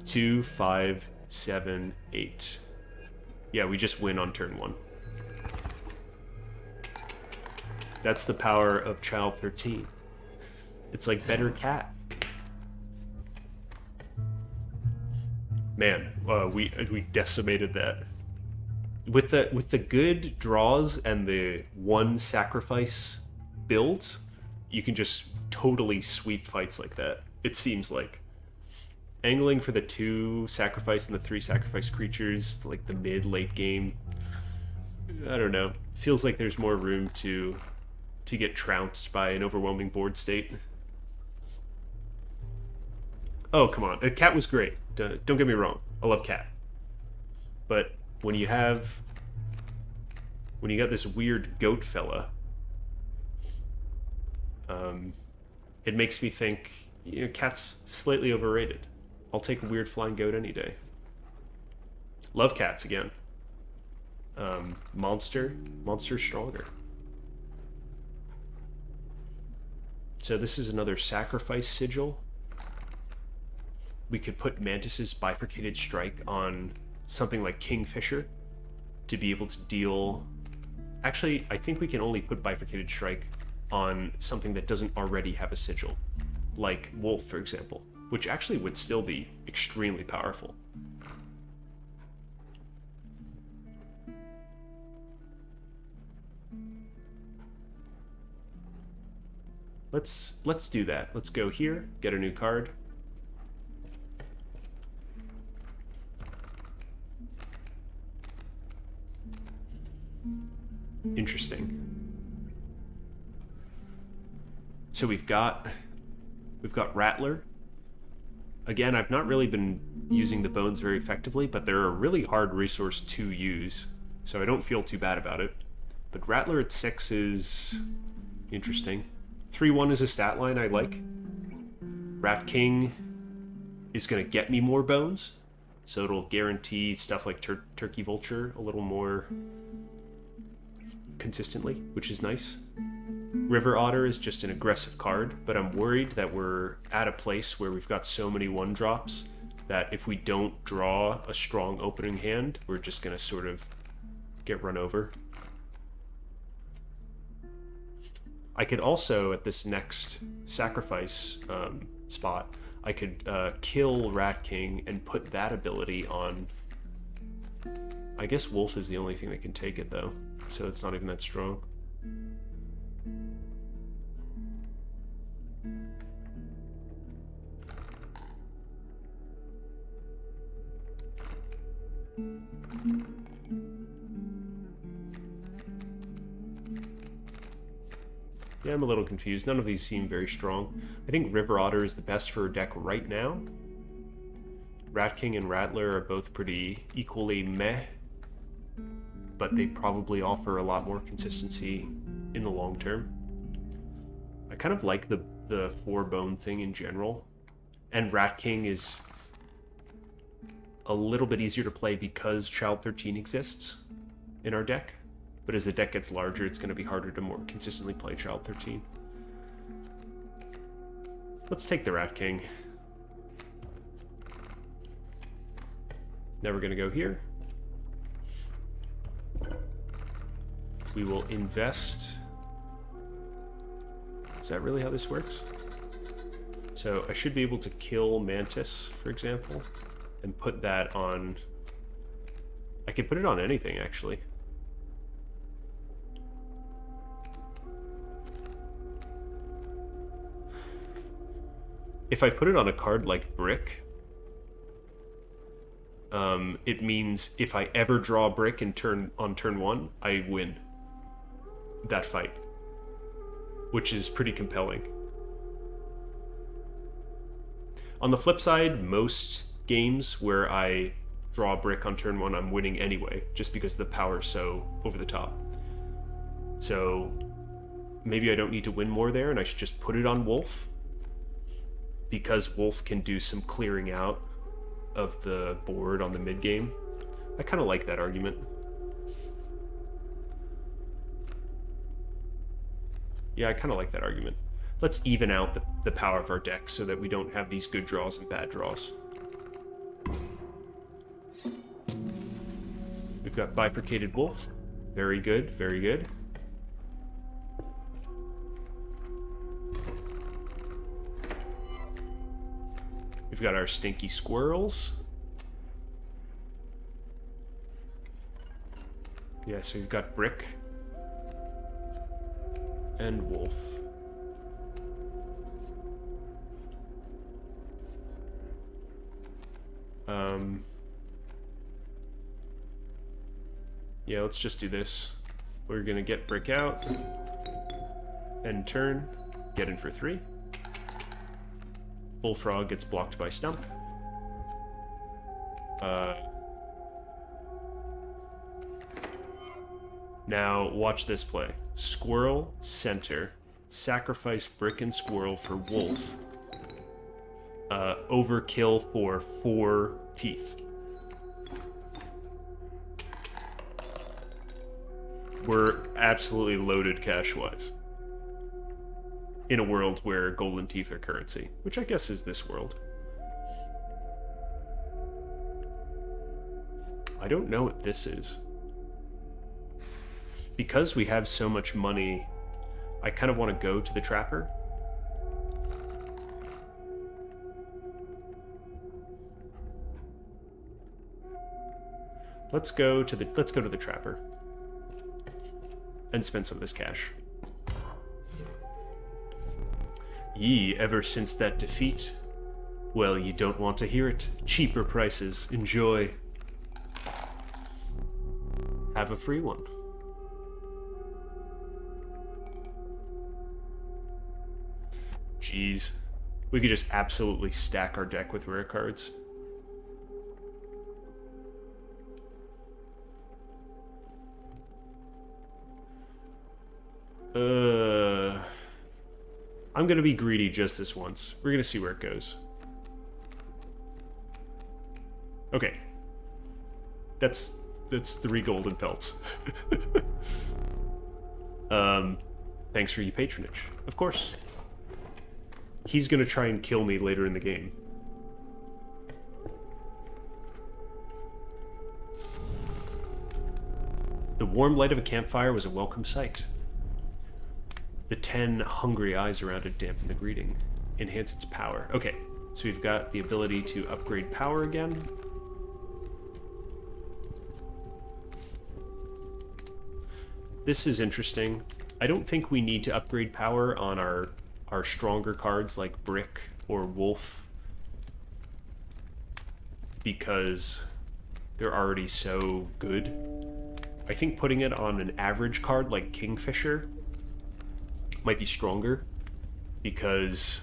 [SPEAKER 1] 2, 5, 7, 8. Yeah, we just win on turn 1. That's the power of Child 13. It's like better cat. Man, we decimated that. With the good draws and the 1 sacrifice build, you can just totally sweep fights like that. It seems like. Angling for the 2 sacrifice and the 3 sacrifice creatures, like the mid-late game, I don't know. Feels like there's more room to get trounced by an overwhelming board state. Oh, come on. Cat was great. Don't get me wrong. I love Cat. But when you got this weird goat fella, it makes me think, Cat's slightly overrated. I'll take a weird flying goat any day. Love cats again. Monster's stronger. So this is another sacrifice sigil. We could put Mantis's Bifurcated Strike on something like Kingfisher to be able to deal... Actually, I think we can only put Bifurcated Strike on something that doesn't already have a sigil, like Wolf, for example, which actually would still be extremely powerful. Let's do that. Let's go here, get a new card. Interesting. So we've got Rattler. Again, I've not really been using the bones very effectively, but they're a really hard resource to use, so I don't feel too bad about it. But Rattler at 6 is interesting. 3-1 is a stat line I like. Rat King is going to get me more bones, so it'll guarantee stuff like Turkey Vulture a little more consistently, which is nice. River Otter is just an aggressive card, but I'm worried that we're at a place where we've got so many 1-drops that if we don't draw a strong opening hand, we're just going to sort of get run over. I could also, at this next sacrifice spot, I could kill Rat King and put that ability on... I guess Wolf is the only thing that can take it, though, so it's not even that strong. Yeah, I'm a little confused. None of these seem very strong. I think River Otter is the best for a deck right now. Rat King and Rattler are both pretty equally meh, but they probably offer a lot more consistency in the long term. I kind of like the 4-bone thing in general, and Rat King is a little bit easier to play because Child 13 exists in our deck. But as the deck gets larger, it's going to be harder to more consistently play Child 13. Let's take the Rat King. Now we're going to go here. We will invest... Is that really how this works? So I should be able to kill Mantis, for example, and put that on... I could put it on anything, actually. If I put it on a card like Brick, it means if I ever draw Brick on turn 1, I win that fight, which is pretty compelling. On the flip side, most games where I draw Brick on turn 1, I'm winning anyway, just because the power's so over the top. So maybe I don't need to win more there, and I should just put it on Wolf, because Wolf can do some clearing out of the board on the mid game. I kind of like that argument. Yeah, I kind of like that argument. Let's even out the power of our deck so that we don't have these good draws and bad draws. We've got Bifurcated Wolf. Very good, very good. We've got our stinky Squirrels. Yeah, so we've got Brick and Wolf. Yeah, let's just do this. We're gonna get Brick out, end turn, get in for 3. Bullfrog gets blocked by Stump. Now, watch this play. Squirrel, center, sacrifice Brick and Squirrel for Wolf. Overkill for 4 teeth. We're absolutely loaded cash-wise. In a world where golden teeth are currency, which I guess is this world. I don't know what this is. Because we have so much money, I kind of want to go to the Trapper. Let's go to the Trapper and spend some of this cash. Ye, ever since that defeat? Well, you don't want to hear it. Cheaper prices. Enjoy. Have a free one. Jeez. We could just absolutely stack our deck with rare cards. I'm gonna be greedy just this once. We're gonna see where it goes. Okay. That's 3 golden pelts. Thanks for your patronage. Of course. He's gonna try and kill me later in the game. The warm light of a campfire was a welcome sight. The 10 hungry eyes around it dampen the greeting. Enhance its power. Okay, so we've got the ability to upgrade power again. This is interesting. I don't think we need to upgrade power on our stronger cards like Brick or Wolf, because they're already so good. I think putting it on an average card like Kingfisher might be stronger, because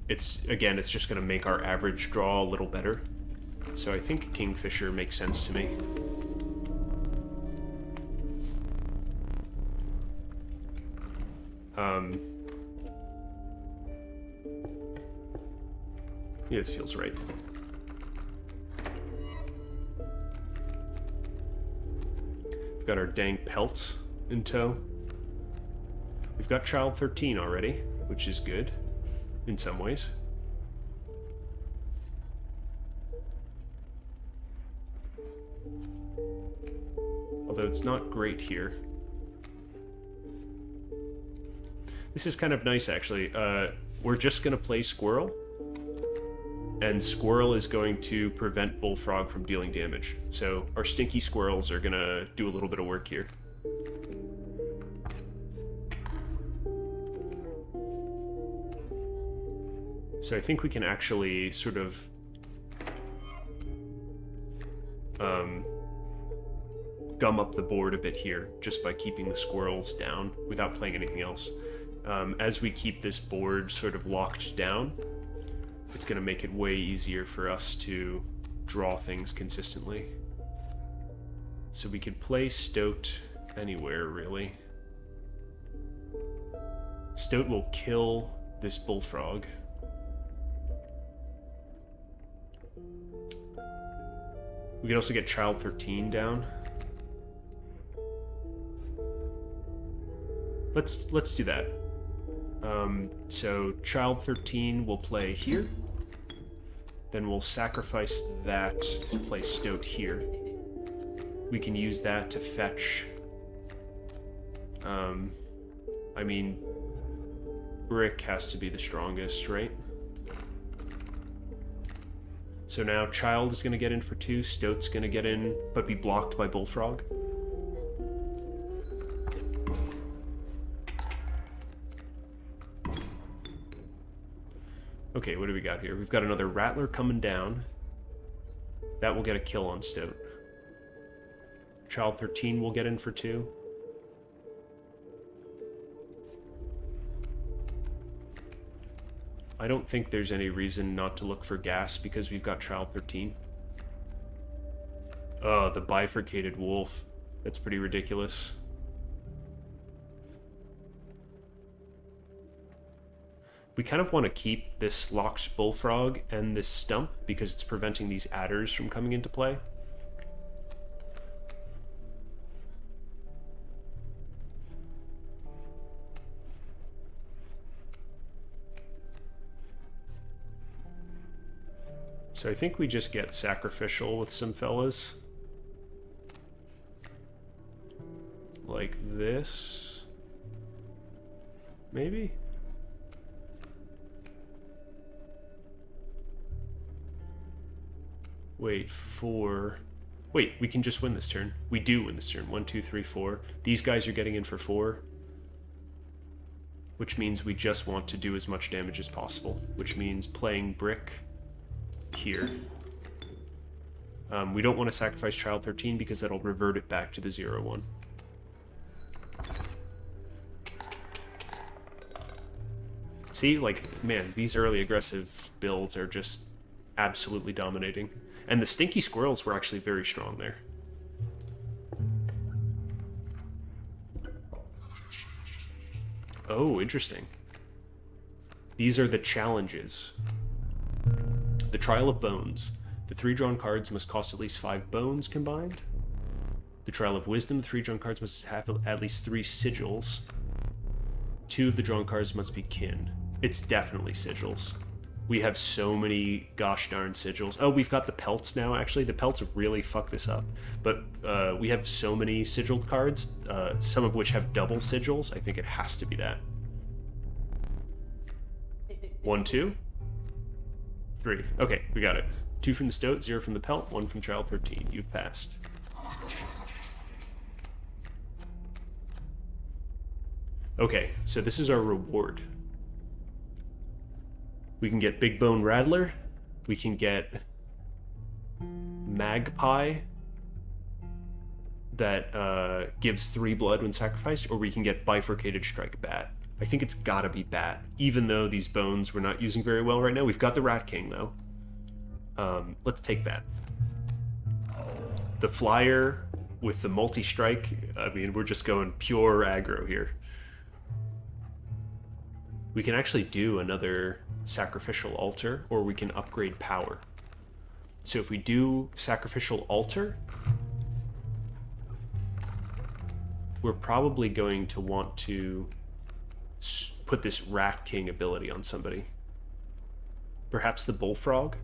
[SPEAKER 1] it's just going to make our average draw a little better. So I think Kingfisher makes sense to me. Yeah, this feels right. We've got our dank pelts in tow. We've got Child 13 already, which is good in some ways. Although it's not great here. This is kind of nice, actually. We're just going to play Squirrel, and Squirrel is going to prevent Bullfrog from dealing damage. So our stinky Squirrels are going to do a little bit of work here. So I think we can actually sort of gum up the board a bit here just by keeping the Squirrels down without playing anything else. As we keep this board sort of locked down, it's going to make it way easier for us to draw things consistently. So we could play Stoat anywhere, really. Stoat will kill this Bullfrog. We could also get Child 13 down. Let's do that. So Child 13 will play here. Then we'll sacrifice that to play Stoat here. We can use that to fetch. I mean, Brick has to be the strongest, right? So now Child is going to get in for 2, Stoat's going to get in, but be blocked by Bullfrog. Okay, what do we got here? We've got another Rattler coming down. That will get a kill on Stoat. Child 13 will get in for 2. I don't think there's any reason not to look for gas because we've got Child 13. Oh, the bifurcated wolf. That's pretty ridiculous. We kind of want to keep this locked Bullfrog and this stump because it's preventing these adders from coming into play. So I think we just get sacrificial with some fellas. Like this. Maybe? Wait, 4. Wait, we can just win this turn. We do win this turn. 1, 2, 3, 4. These guys are getting in for 4. Which means we just want to do as much damage as possible. Which means playing Brick here. We don't want to sacrifice Child 13 because that'll revert it back to the 0-1. See, like, man, these early aggressive builds are just absolutely dominating. And the stinky Squirrels were actually very strong there. Oh, interesting. These are the challenges. The Trial of Bones. The 3 drawn cards must cost at least 5 bones combined. The Trial of Wisdom. The 3 drawn cards must have at least 3 sigils. 2 of the drawn cards must be kin. It's definitely sigils. We have so many gosh darn sigils. Oh, we've got the pelts now, actually. The pelts really fuck this up. But we have so many sigiled cards, some of which have double sigils. I think it has to be that. 1, 2, 3. Okay, we got it. 2 from the Stoat, 0 from the Pelt, 1 from Child 13. You've passed. Okay, so this is our reward. We can get Big Bone Rattler. We can get Magpie that gives 3 blood when sacrificed, or we can get Bifurcated Strike Bat. I think it's gotta be Bat, even though these bones we're not using very well right now. We've got the Rat King, though. Let's take that. The Flyer with the multi-strike, I mean, we're just going pure aggro here. We can actually do another Sacrificial Altar, or we can upgrade power. So if we do Sacrificial Altar, we're probably going to want to put this Rat King ability on somebody. Perhaps the Bullfrog?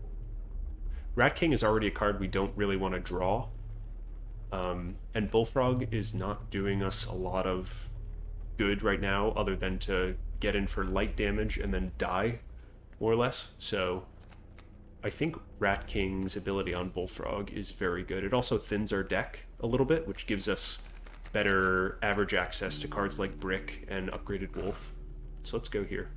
[SPEAKER 1] Rat King is already a card we don't really want to draw. And Bullfrog is not doing us a lot of good right now, other than to get in for light damage and then die, more or less. So I think Rat King's ability on Bullfrog is very good. It also thins our deck a little bit, which gives us better average access to cards like Brick and Upgraded Wolf. So let's go here.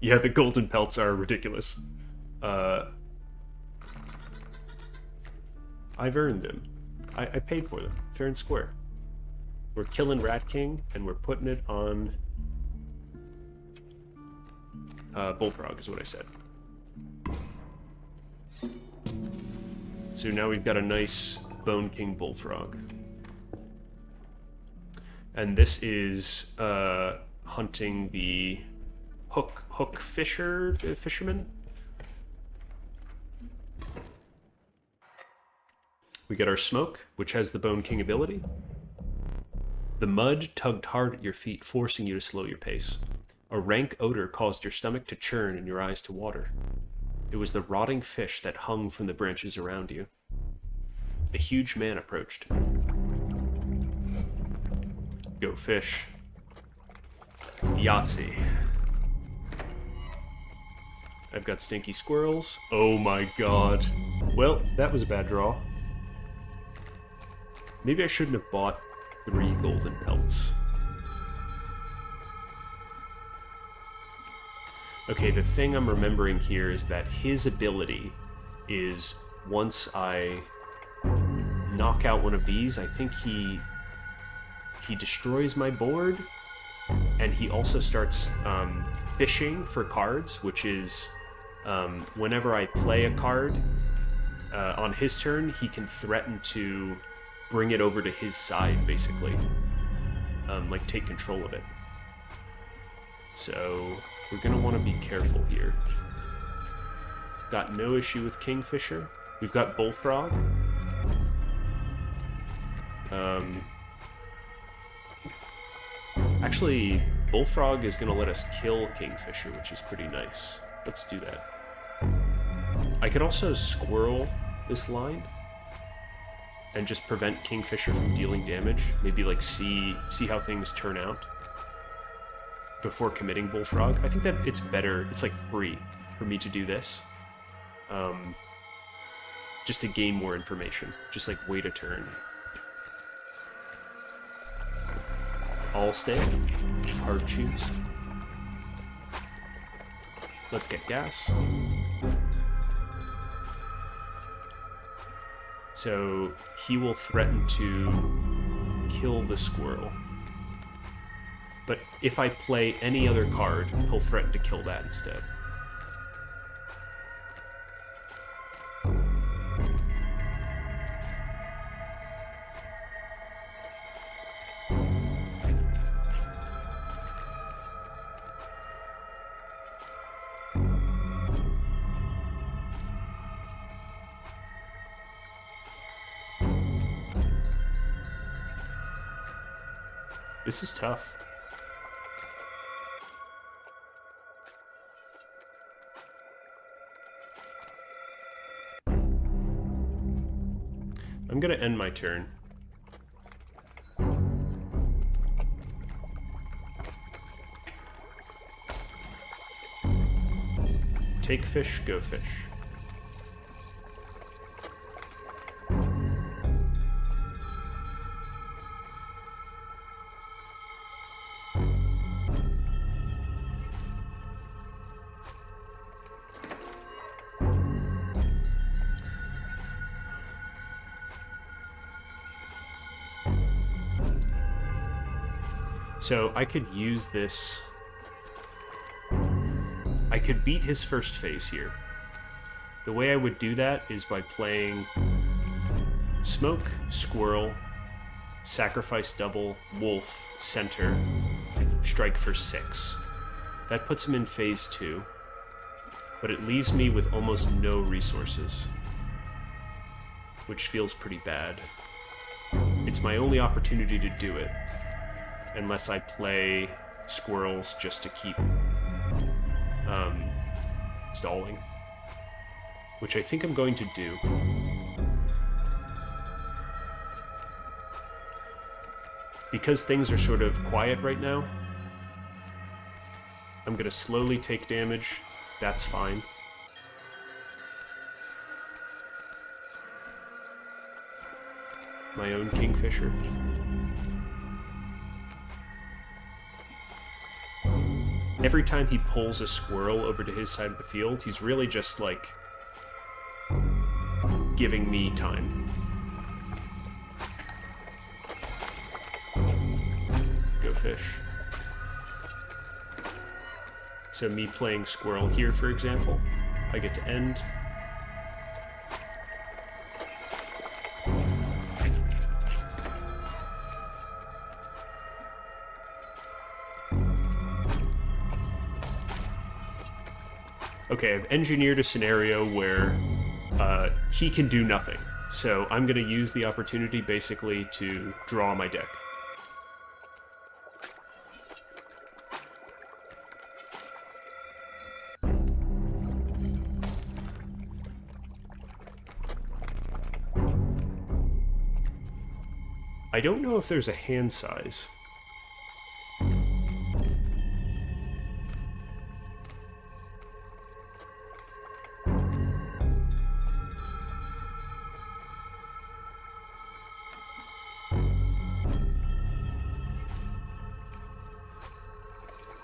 [SPEAKER 1] Yeah, the golden pelts are ridiculous. I've earned them. I paid for them, fair and square. We're killing Rat King, and we're putting it on Bullfrog, is what I said. So now we've got a nice Bone King Bullfrog. And this is hunting the hook fisherman. We get our Smoke, which has the Bone King ability. The mud tugged hard at your feet, forcing you to slow your pace. A rank odor caused your stomach to churn and your eyes to water. It was the rotting fish that hung from the branches around you. A huge man approached. Go fish. Yahtzee. I've got Stinky Squirrels. Oh my god. Well, that was a bad draw. Maybe I shouldn't have bought 3 golden pelts. Okay, the thing I'm remembering here is that his ability is once I knock out one of these, I think he destroys my board, and he also starts fishing for cards, which is whenever I play a card on his turn, he can threaten to bring it over to his side, basically. Like, take control of it. So we're going to want to be careful here. Got no issue with Kingfisher. We've got Bullfrog. Actually, Bullfrog is going to let us kill Kingfisher, which is pretty nice. Let's do that. I could also Squirrel this line and just prevent Kingfisher from dealing damage. Maybe, like, see how things turn out before committing Bullfrog. I think that it's better, it's like free for me to do this. Just to gain more information. Just like wait a turn. All stay. Hard choose. Let's get gas. So he will threaten to kill the squirrel. But if I play any other card, he'll threaten to kill that instead. This is tough. I'm gonna end my turn. Take fish, go fish. So I could use this. I could beat his first phase here. The way I would do that is by playing Smoke, Squirrel, Sacrifice Double, Wolf, Center, Strike for 6. That puts him in phase 2, but it leaves me with almost no resources, which feels pretty bad. It's my only opportunity to do it, unless I play Squirrels just to keep stalling, which I think I'm going to do. Because things are sort of quiet right now, I'm going to slowly take damage. That's fine. My own Kingfisher. Every time he pulls a squirrel over to his side of the field, he's really just, like, giving me time. Go fish. So me playing squirrel here, for example, I get to end. Okay, I've engineered a scenario where he can do nothing. So I'm going to use the opportunity basically to draw my deck. I don't know if there's a hand size.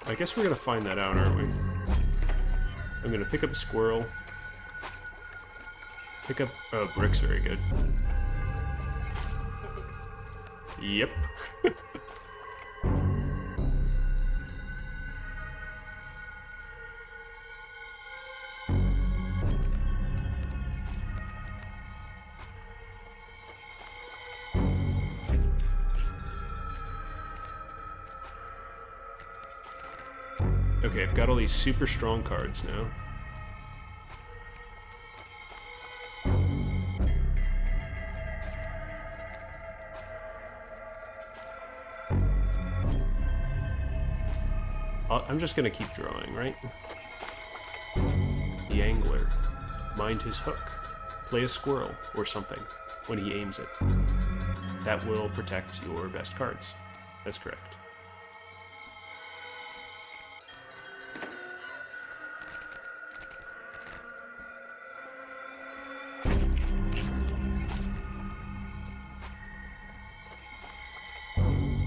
[SPEAKER 1] I guess we're gonna find that out, aren't we? I'm gonna pick up a squirrel. Pick up... oh, brick's very good. Yep. Okay, I've got all these super strong cards now. I'm just gonna keep drawing, right? The angler. Mind his hook. Play a squirrel or something when he aims it. That will protect your best cards. That's correct.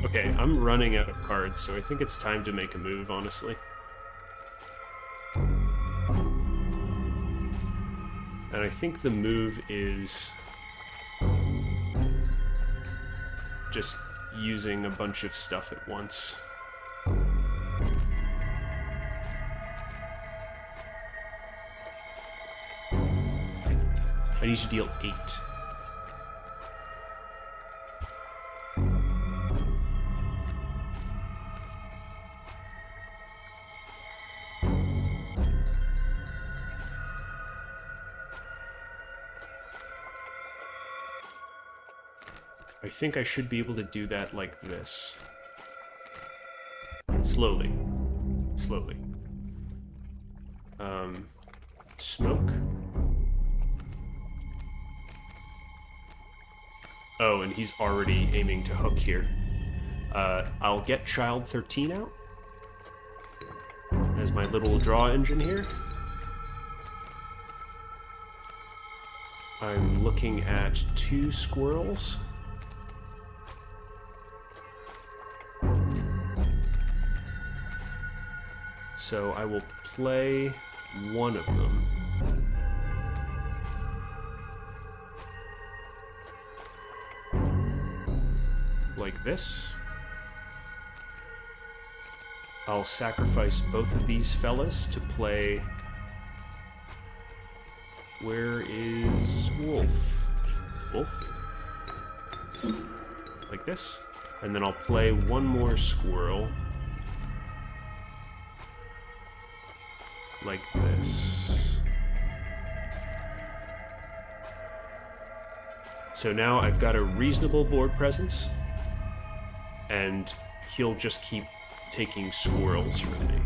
[SPEAKER 1] Okay, I'm running out of cards, so I think it's time to make a move, honestly. And I think the move is just using a bunch of stuff at once. I need to deal 8. I think I should be able to do that like this. Slowly. Slowly. Smoke. Oh, and he's already aiming to hook here. I'll get Child 13 out as my little draw engine here. I'm looking at 2 squirrels. So I will play one of them. Like this. I'll sacrifice both of these fellas to play... Where is Wolf? Wolf? Like this. And then I'll play one more squirrel. Like this. So now I've got a reasonable board presence, and he'll just keep taking squirrels from me.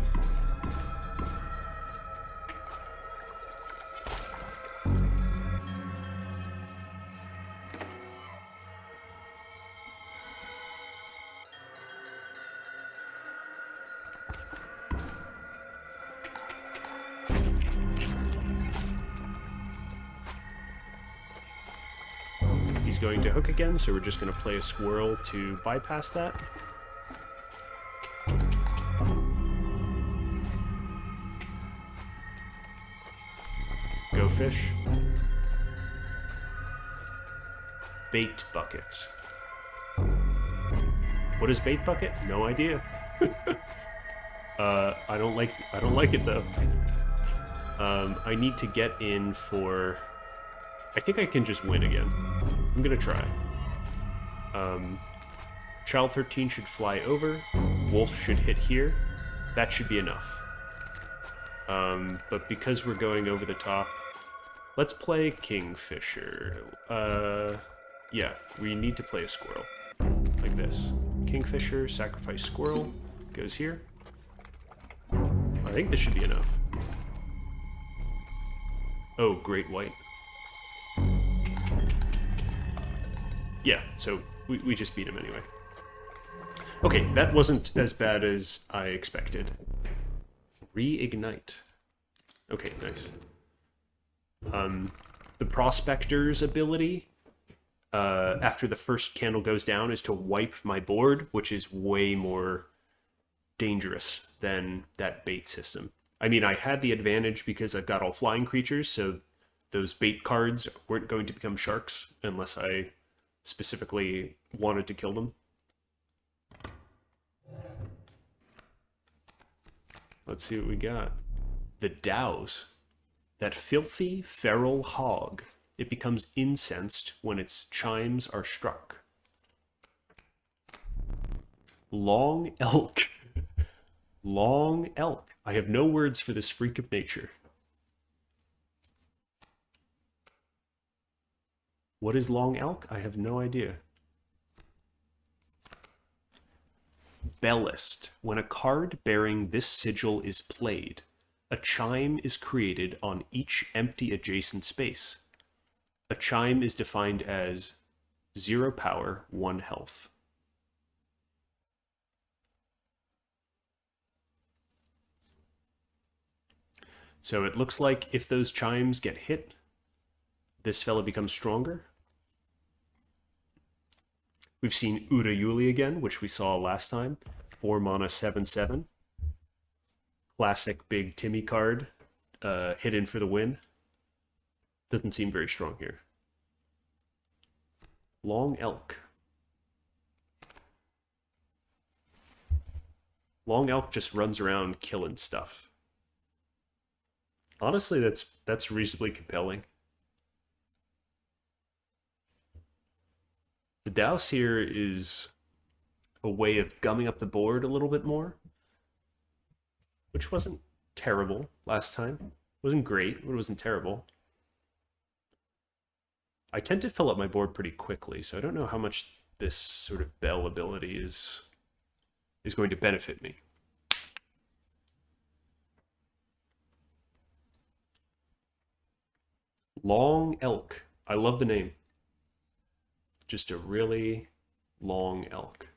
[SPEAKER 1] He's going to hook again, so we're just going to play a squirrel to bypass that. Go fish. Bait bucket. What is bait bucket? No idea. I don't like it though. I need to get in for... I think I can just win again. I'm gonna try. Child 13 should fly over. Wolf should hit here. That should be enough. But because we're going over the top, let's play Kingfisher. Yeah, we need to play a squirrel. Like this. Kingfisher, sacrifice squirrel, goes here. I think this should be enough. Oh, great white. Yeah, so we just beat him anyway. Okay, that wasn't as bad as I expected. Reignite. Okay, nice. The Prospector's ability, after the first candle goes down, is to wipe my board, which is way more dangerous than that bait system. I mean, I had the advantage because I've got all flying creatures, so those bait cards weren't going to become sharks unless I specifically wanted to kill them. Let's see what we got. The Dows. That filthy, feral hog. It becomes incensed when its chimes are struck. Long elk. Long elk. I have no words for this freak of nature. What is long elk? I have no idea. Bellist. When a card bearing this sigil is played, a chime is created on each empty adjacent space. A chime is defined as 0 power, 1 health. So it looks like if those chimes get hit, this fella becomes stronger. We've seen Urayuli again, which we saw last time. 4 mana, 7/7. Classic big Timmy card. Hit in for the win. Doesn't seem very strong here. Long elk. Long elk just runs around killing stuff. Honestly, that's reasonably compelling. The Douse here is a way of gumming up the board a little bit more, which wasn't terrible last time. It wasn't great, but it wasn't terrible. I tend to fill up my board pretty quickly, so I don't know how much this sort of Bell ability is going to benefit me. Long Elk. I love the name. just a really long elk.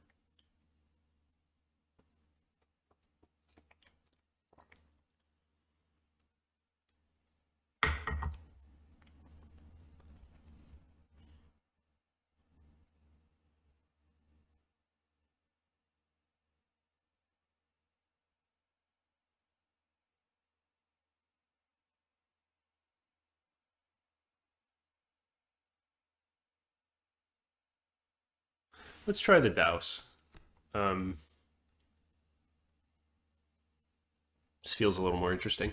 [SPEAKER 1] Let's try the douse. This feels a little more interesting.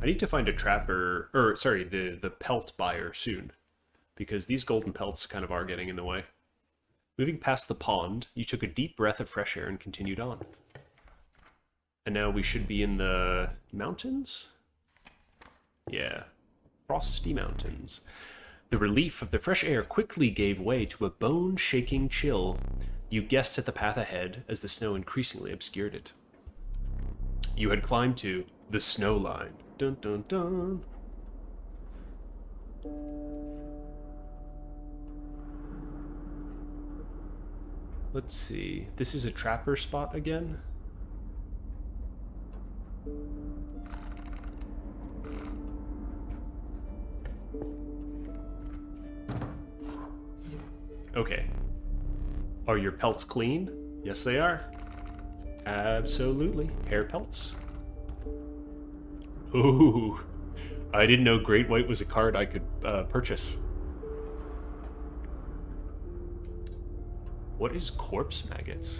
[SPEAKER 1] I need to find a trapper, or sorry, the pelt buyer soon, because these golden pelts kind of are getting in the way. Moving past the pond, you took a deep breath of fresh air and continued on. And now we should be in the mountains? Yeah, frosty mountains. The relief of the fresh air quickly gave way to a bone-shaking chill. You guessed at the path ahead as the snow increasingly obscured it. You had climbed to the snow line. Dun dun dun. Let's see. This is a trapper spot again. Okay. Are your pelts clean? Yes, they are. Absolutely. Hair pelts. Ooh. I didn't know Great White was a card I could purchase. What is Corpse Maggots?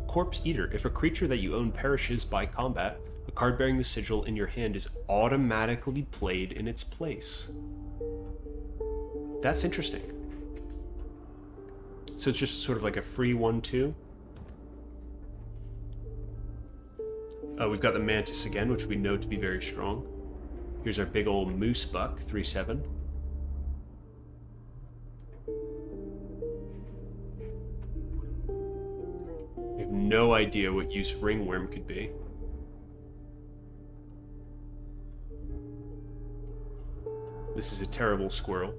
[SPEAKER 1] Corpse Eater. If a creature that you own perishes by combat, a card bearing the sigil in your hand is automatically played in its place. That's interesting. So it's just sort of like a free 1/2. We've got the Mantis again, which we know to be very strong. Here's our big old Moose Buck, 3/7. I have no idea what use Ringworm could be. This is a terrible squirrel.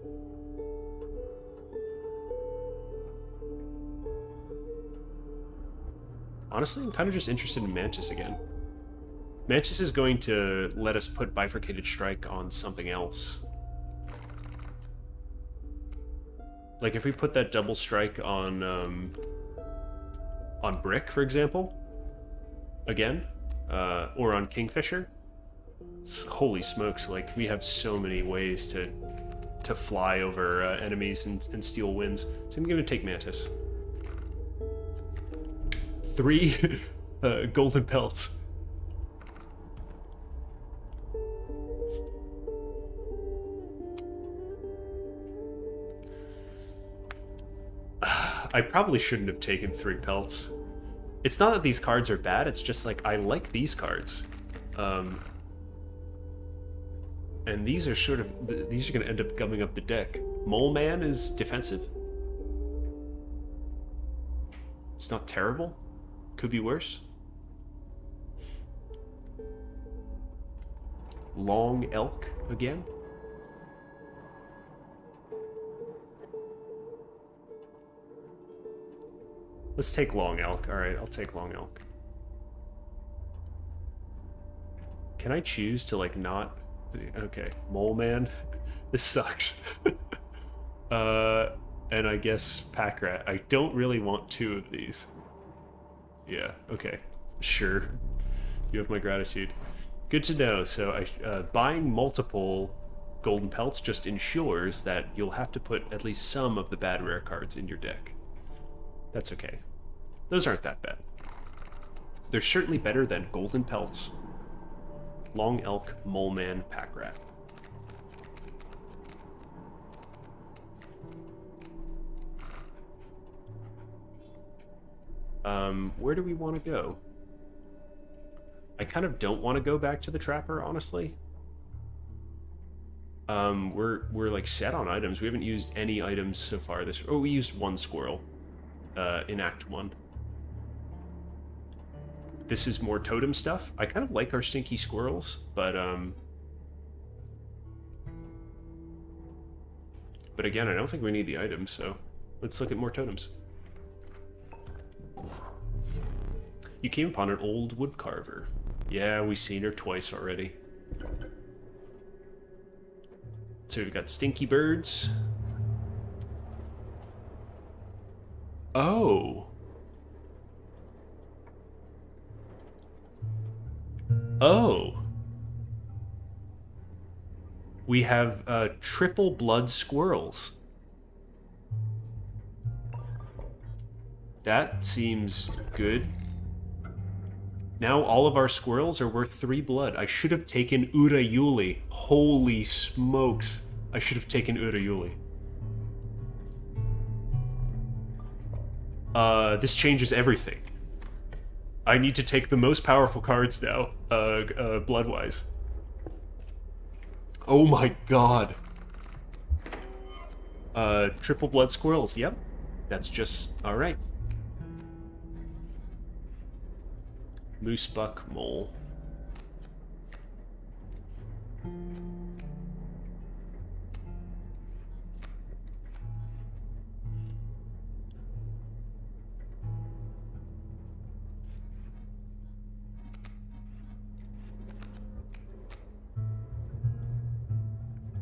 [SPEAKER 1] Honestly, I'm kind of just interested in Mantis again. Mantis is going to let us put Bifurcated Strike on something else. Like if we put that double strike on Brick, for example, again, or on Kingfisher. Holy smokes! Like we have so many ways to fly over enemies and steal wins. So I'm gonna take Mantis. 3 golden pelts. I probably shouldn't have taken 3 pelts. It's not that these cards are bad, it's just like I like these cards. And these are sort of, these are going to end up gumming up the deck. Mole Man is defensive. It's not terrible. Could be worse. Long Elk again. Let's take Long Elk. Alright, I'll take Long Elk. Can I choose to, like, not... Okay, Mole Man. This sucks. And I guess Pack Rat. I don't really want 2 of these. Yeah, okay. Sure. You have my gratitude. Good to know. So buying multiple golden pelts just ensures that you'll have to put at least some of the bad rare cards in your deck. That's okay. Those aren't that bad. They're certainly better than golden pelts, Long Elk, Mole Man, Pack Rat. Where do we want to go? I kind of don't want to go back to the Trapper, honestly. We're like set on items. We haven't used any items so far this... Oh, we used 1 squirrel in Act 1. This is more totem stuff. I kind of like our stinky squirrels, but But again, I don't think we need the items, so let's look at more totems. You came upon an old woodcarver. Yeah, we've seen her twice already. So we've got stinky birds. Oh. Oh. We have triple blood squirrels. That seems good. Now all of our squirrels are worth 3 blood. I should have taken Urayuli. Holy smokes. I should have taken Urayuli. This changes everything. I need to take the most powerful cards now, blood-wise. Oh my god. Triple blood squirrels, yep. That's just, alright. Moose, buck, mole.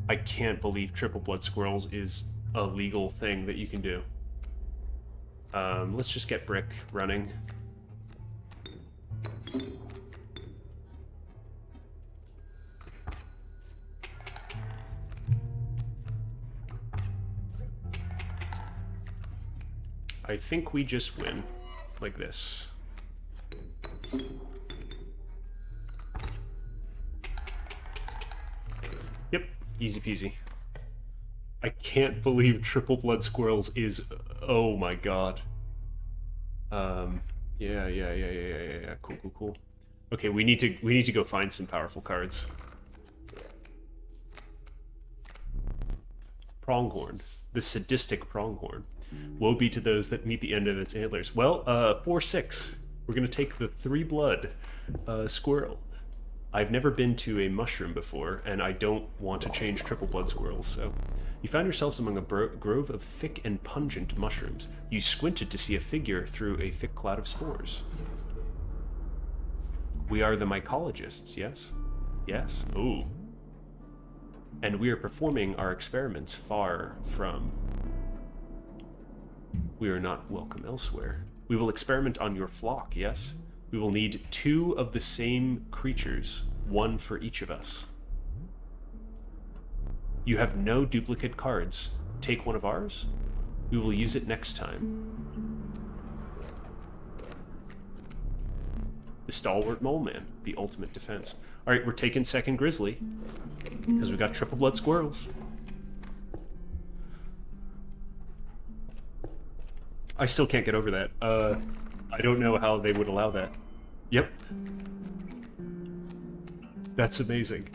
[SPEAKER 1] I can't believe triple blood squirrels is a legal thing that you can do. Let's just get Brick running. I think we just win, like this. Yep, easy peasy. I can't believe triple blood squirrels is, oh my god. Yeah. Cool. Okay, we need to go find some powerful cards. Pronghorn, the sadistic pronghorn. Woe be to those that meet the end of its antlers. Well, 4/6. We're gonna take the 3 blood squirrel. I've never been to a mushroom before, and I don't want to change triple blood squirrels, so... You found yourselves among a grove of thick and pungent mushrooms. You squinted to see a figure through a thick cloud of spores. We are the mycologists, yes? Yes. Ooh. And we are performing our experiments far from... We are not welcome elsewhere. We will experiment on your flock, yes? We will need 2 of the same creatures, 1 for each of us. You have no duplicate cards. Take one of ours. We will use it next time. The stalwart mole man, the ultimate defense. All right, we're taking second grizzly because we got triple blood squirrels. I still can't get over that. I don't know how they would allow that. Yep. That's amazing.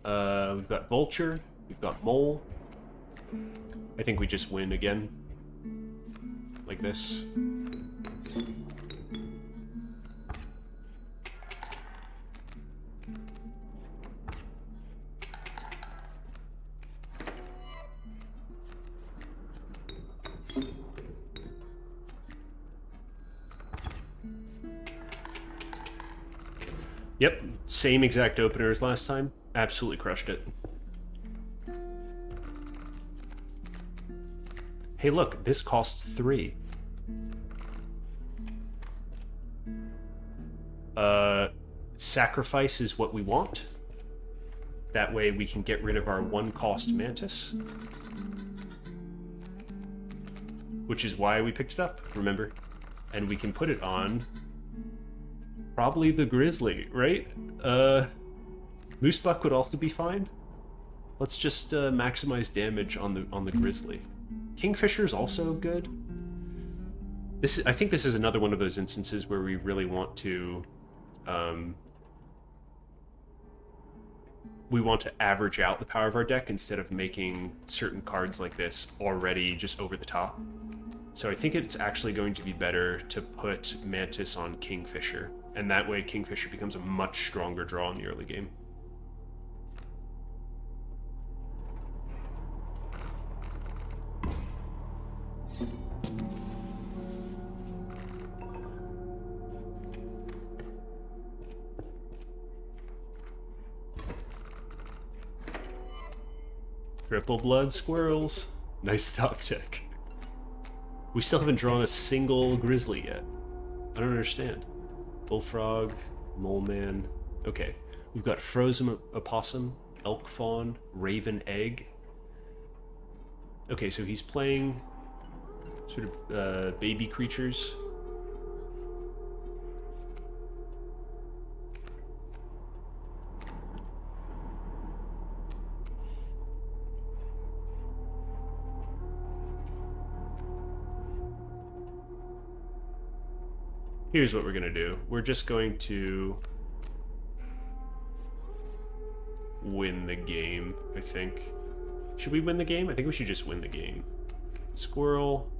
[SPEAKER 1] We've got vulture, we've got mole. I think we just win again. Like this. Yep, same exact opener as last time. Absolutely crushed it. Hey look, this costs 3. Sacrifice is what we want. That way we can get rid of our 1-cost mantis. Which is why we picked it up, remember? And we can put it on... probably the grizzly, right? Moosebuck would also be fine. Let's just maximize damage on the grizzly. Kingfisher's also good. I think this is another one of those instances where we really want to average out the power of our deck instead of making certain cards like this already just over the top. So I think it's actually going to be better to put Mantis on Kingfisher, and that way Kingfisher becomes a much stronger draw in the early game. Triple blood squirrels. Nice top tick. We still haven't drawn a single grizzly yet. I don't understand. Bullfrog, mole man. Okay, we've got frozen opossum, elk fawn, raven egg. Okay, so he's playing sort of baby creatures. Here's what we're gonna do. We're just going to win the game, I think. Should we win the game? I think we should just win the game. Squirrel.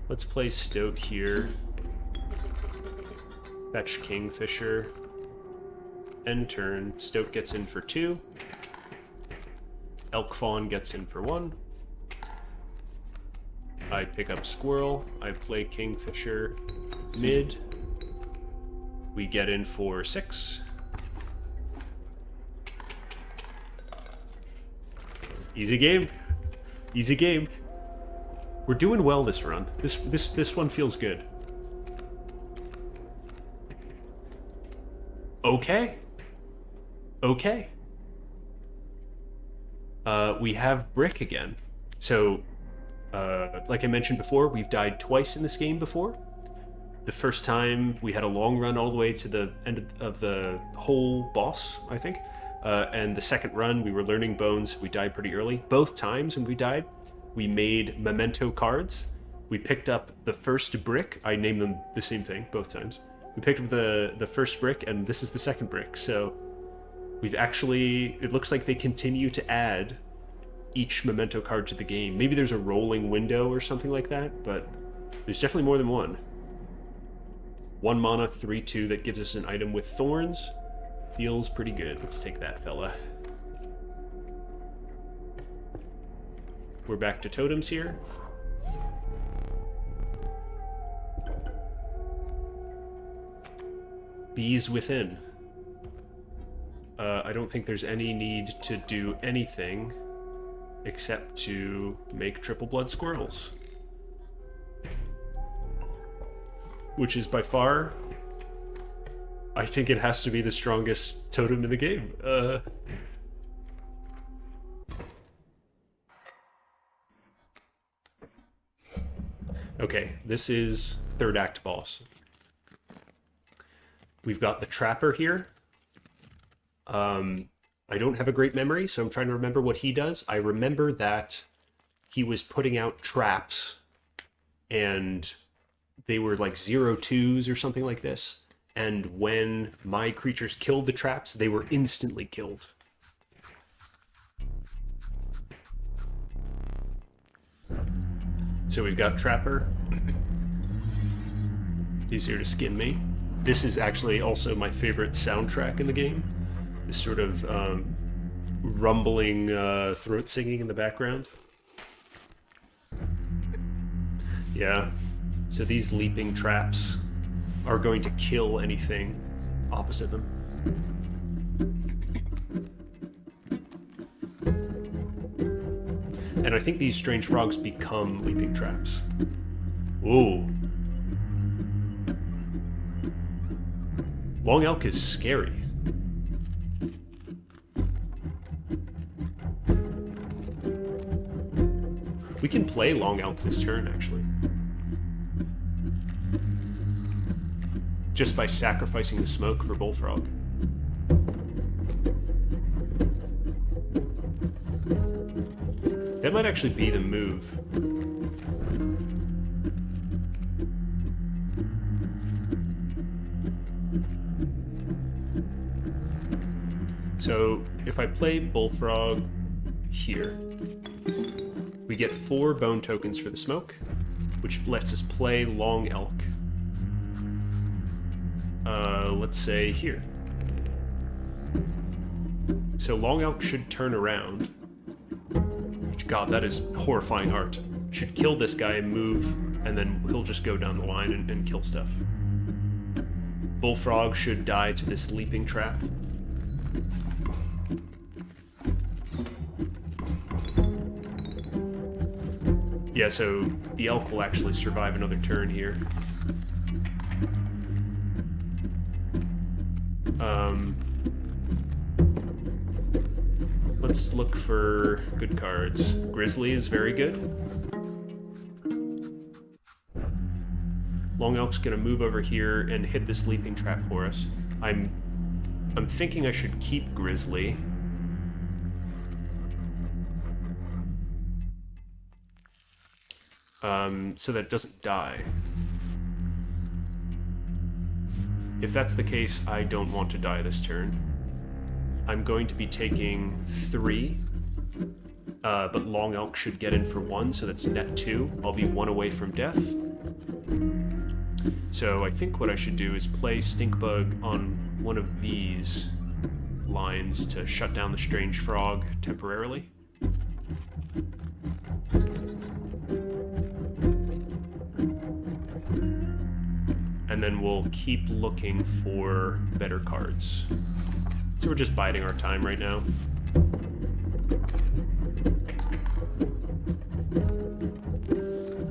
[SPEAKER 1] Let's play Stoat here. Fetch Kingfisher. End turn. Stoat gets in for 2. Elk Fawn gets in for 1. I pick up Squirrel. I play Kingfisher mid. We get in for 6. Easy game. Easy game. We're doing well this run. This one feels good. Okay. Okay. We have Brick again. So, like I mentioned before, we've died twice in this game before. The first time we had a long run all the way to the end of the whole boss, I think. And the second run, we were learning bones. We died pretty early. Both times when we died, we made memento cards. We picked up the first brick. I named them the same thing both times. We picked up the first brick, and this is the second brick. So we've actually... It looks like they continue to add each memento card to the game. Maybe there's a rolling window or something like that, but there's definitely more than one. 1 mana, 3/2 that gives us an item with thorns. Feels pretty good. Let's take that, fella. We're back to totems here. Bees within. I don't think there's any need to do anything except to make triple blood squirrels. Which is by far, I think it has to be the strongest totem in the game. Okay, this is third act boss. We've got the Trapper here. I don't have a great memory, so I'm trying to remember what he does. I remember that he was putting out traps, and they were like 0/2s or something like this. And when my creatures killed the traps, they were instantly killed. So we've got Trapper. He's here to skin me. This is actually also my favorite soundtrack in the game. This sort of rumbling throat singing in the background. Yeah. So these leaping traps are going to kill anything opposite them. And I think these strange frogs become leaping traps. Ooh. Long elk is scary. We can play long elk this turn, actually. Just by sacrificing the smoke for bullfrog. That might actually be the move. So if I play bullfrog here, we get 4 bone tokens for the smoke, which lets us play long elk. Let's say here. So long elk should turn around. God, that is horrifying art. Should kill this guy and move, and then he'll just go down the line and kill stuff. Bullfrog should die to this leaping trap. Yeah, so the elk will actually survive another turn here. Let's look for good cards. Grizzly is very good. Long Elk's gonna move over here and hit this leaping trap for us. I'm thinking I should keep Grizzly. So that it doesn't die. If that's the case, I don't want to die this turn. I'm going to be taking 3, but Long Elk should get in for 1, so that's net 2. I'll be 1 away from death. So I think what I should do is play Stinkbug on one of these lines to shut down the Strange Frog temporarily. And then we'll keep looking for better cards. So we're just biding our time right now.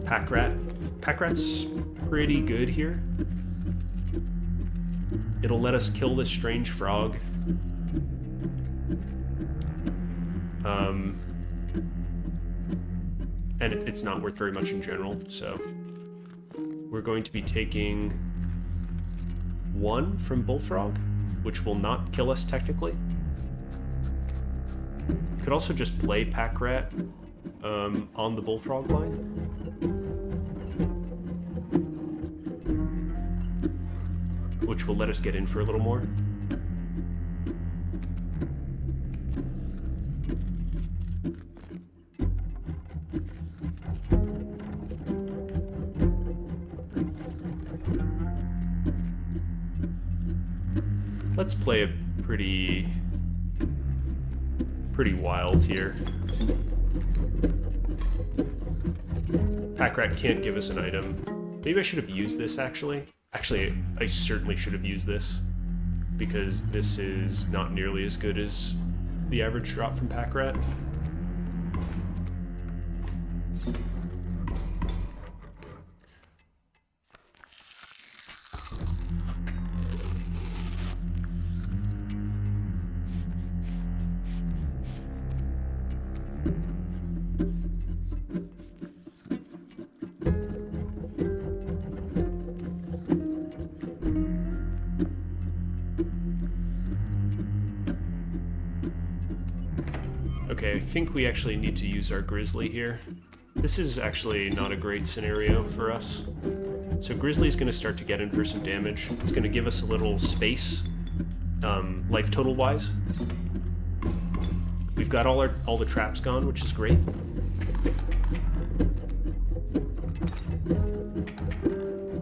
[SPEAKER 1] Pack Rat. Pack Rat's pretty good here. It'll let us kill this strange frog. And it's not worth very much in general, so we're going to be taking 1 from Bullfrog, which will not kill us technically. Could also just play Pack Rat on the Bullfrog line. Which will let us get in for a little more. Let's play a pretty wild here. Pack Rat can't give us an item. Maybe I should have used this, actually. Actually, I certainly should have used this, because this is not nearly as good as the average drop from Pack Rat. Okay, I think we actually need to use our Grizzly here. This is actually not a great scenario for us. So Grizzly's going to start to get in for some damage. It's going to give us a little space, life total wise. We've got all the traps gone, which is great.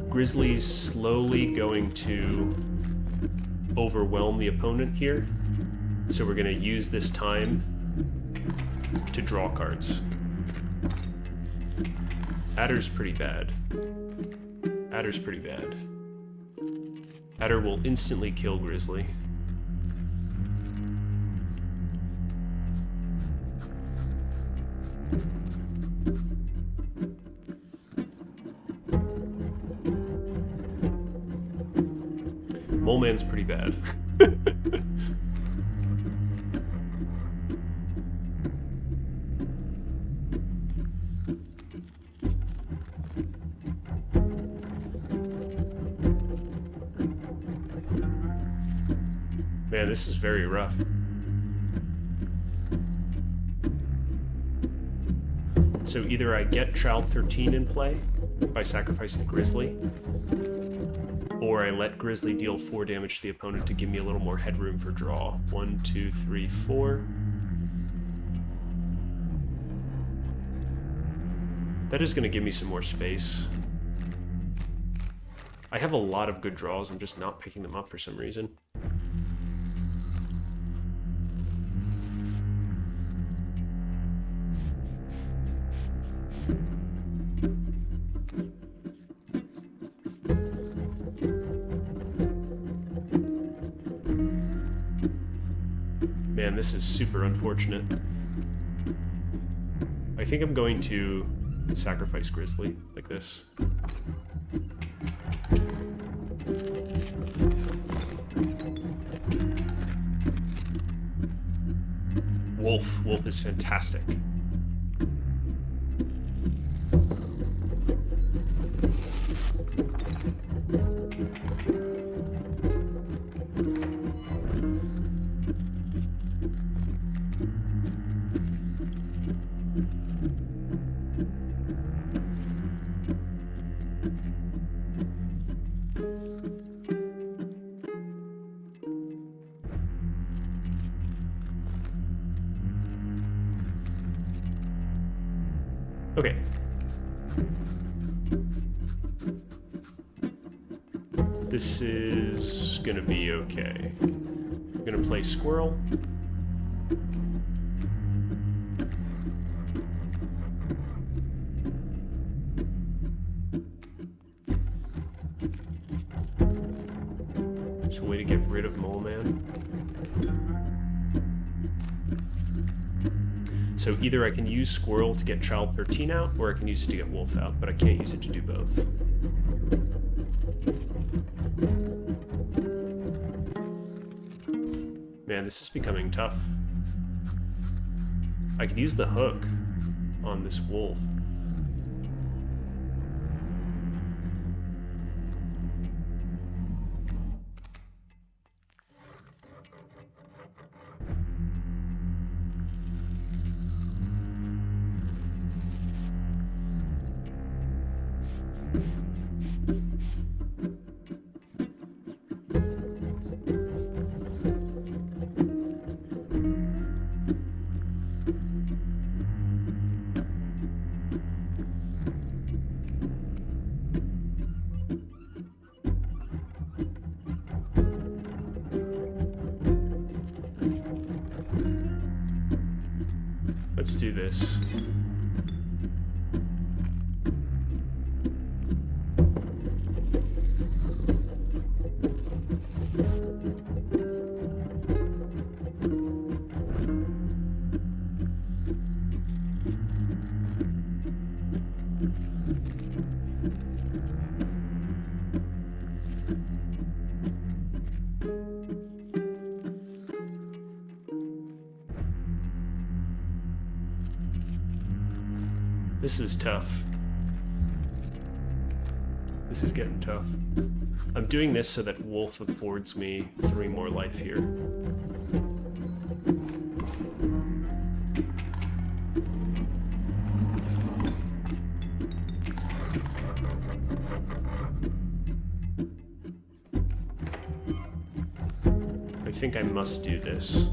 [SPEAKER 1] Grizzly's slowly going to overwhelm the opponent here. So we're going to use this time to draw cards. Adder's pretty bad. Adder's pretty bad. Adder will instantly kill Grizzly. Mole Man's pretty bad. Man, this is very rough. So either I get Child 13 in play by sacrificing Grizzly, or I let Grizzly deal 4 damage to the opponent to give me a little more headroom for draw. 1, 2, 3, 4. That is going to give me some more space. I have a lot of good draws, I'm just not picking them up for some reason. Man, this is super unfortunate. I think I'm going to sacrifice Grizzly, like this. Wolf. Wolf is fantastic. Okay. This is gonna be okay. I'm gonna play Squirrel. There's a way to get rid of Mole Man. So either I can use Squirrel to get Child 13 out, or I can use it to get Wolf out, but I can't use it to do both. Man, this is becoming tough. I could use the hook on this Wolf. Let's do this. This is tough. This is getting tough. I'm doing this so that Wolf affords me 3 more life here. I think I must do this.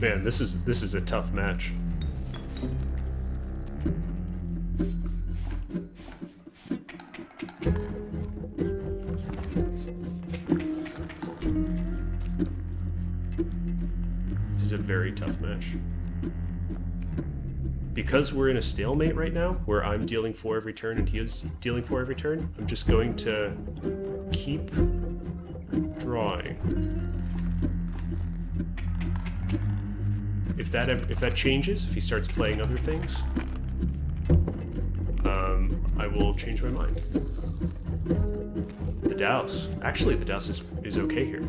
[SPEAKER 1] Man, this is a tough match. This is a very tough match. Because we're in a stalemate right now, where I'm dealing 4 every turn and he is dealing 4 every turn, I'm just going to keep drawing. If that changes, if he starts playing other things, I will change my mind. The Douse. Actually, the Douse is okay here.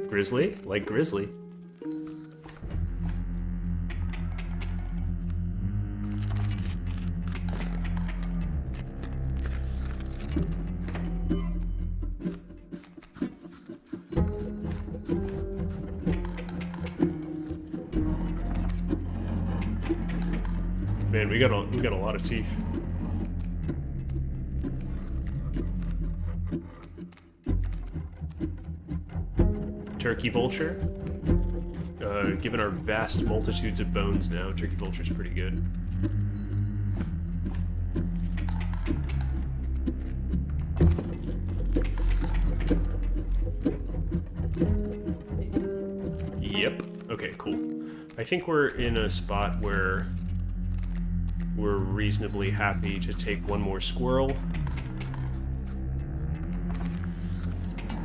[SPEAKER 1] Grizzly? Like Grizzly. Man, we got a lot of teeth. Turkey vulture. Given our vast multitudes of bones now, turkey vulture's pretty good. Yep. Okay, cool. I think we're in a spot where we're reasonably happy to take one more squirrel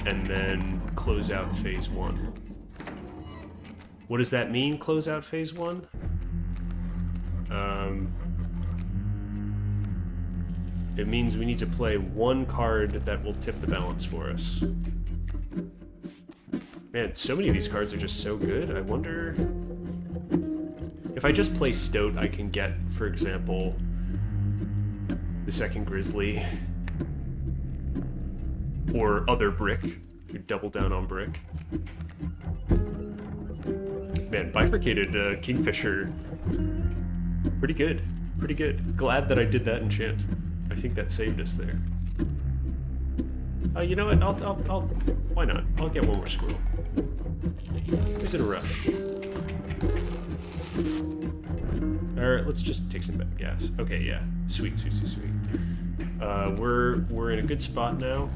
[SPEAKER 1] and then close out phase 1. What does that mean, close out phase 1? It means we need to play one card that will tip the balance for us. Man, so many of these cards are just so good. I wonder... If I just play Stoat, I can get, for example, the second Grizzly. Or other Brick. You double down on Brick. Man, Bifurcated Kingfisher... Pretty good. Pretty good. Glad that I did that enchant. I think that saved us there. You know what? I'll... Why not? I'll get one more squirrel. Who's in a rush? Alright, let's just take some gas. Okay, yeah. Sweet, sweet, sweet, sweet. We're in a good spot now.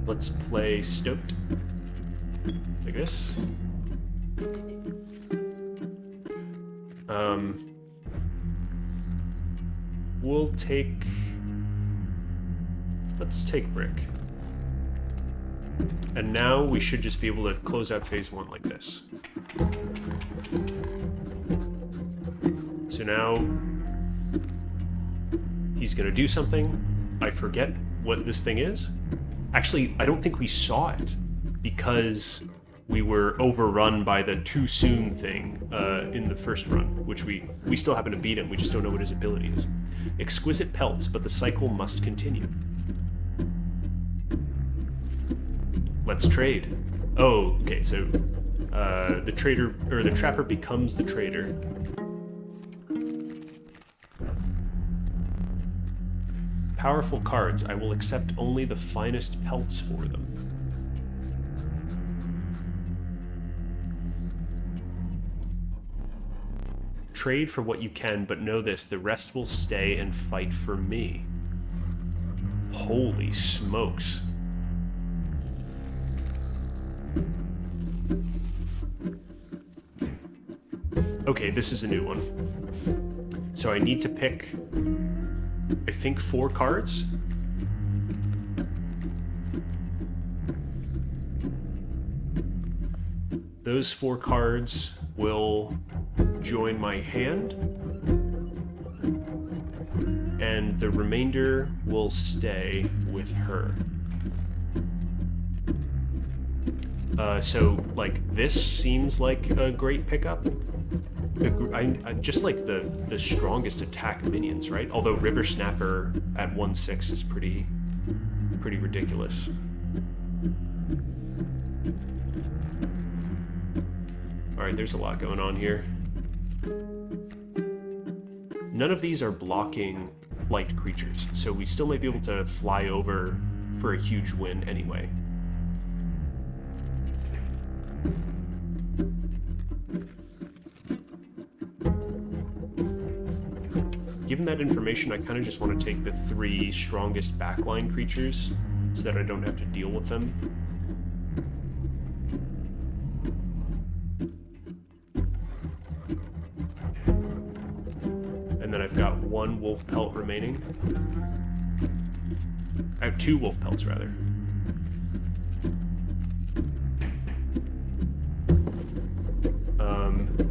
[SPEAKER 1] Let's play Stoat. Like this. We'll take... Let's take Brick. And now we should just be able to close out phase 1 like this. So now he's gonna do something. I forget what this thing is. Actually, I don't think we saw it because we were overrun by the too soon thing in the first run, which we still happen to beat him. We just don't know what his ability is. Exquisite pelts, but the cycle must continue. Let's trade. Oh, okay, so the trader, or the trapper becomes the trader. Powerful cards. I will accept only the finest pelts for them. Trade for what you can, but know this, the rest will stay and fight for me. Holy smokes. Okay, this is a new one. So I need to pick, I think, 4 cards. Those 4 cards will join my hand, and the remainder will stay with her. So, like, this seems like a great pickup. I just like the strongest attack minions, right? Although River Snapper at 1/6 is pretty ridiculous. Alright, there's a lot going on here. None of these are blocking light creatures, so we still might be able to fly over for a huge win anyway. Given that information, I kind of just want to take the 3 strongest backline creatures so that I don't have to deal with them. And then I've got 1 wolf pelt remaining. I have 2 wolf pelts, rather.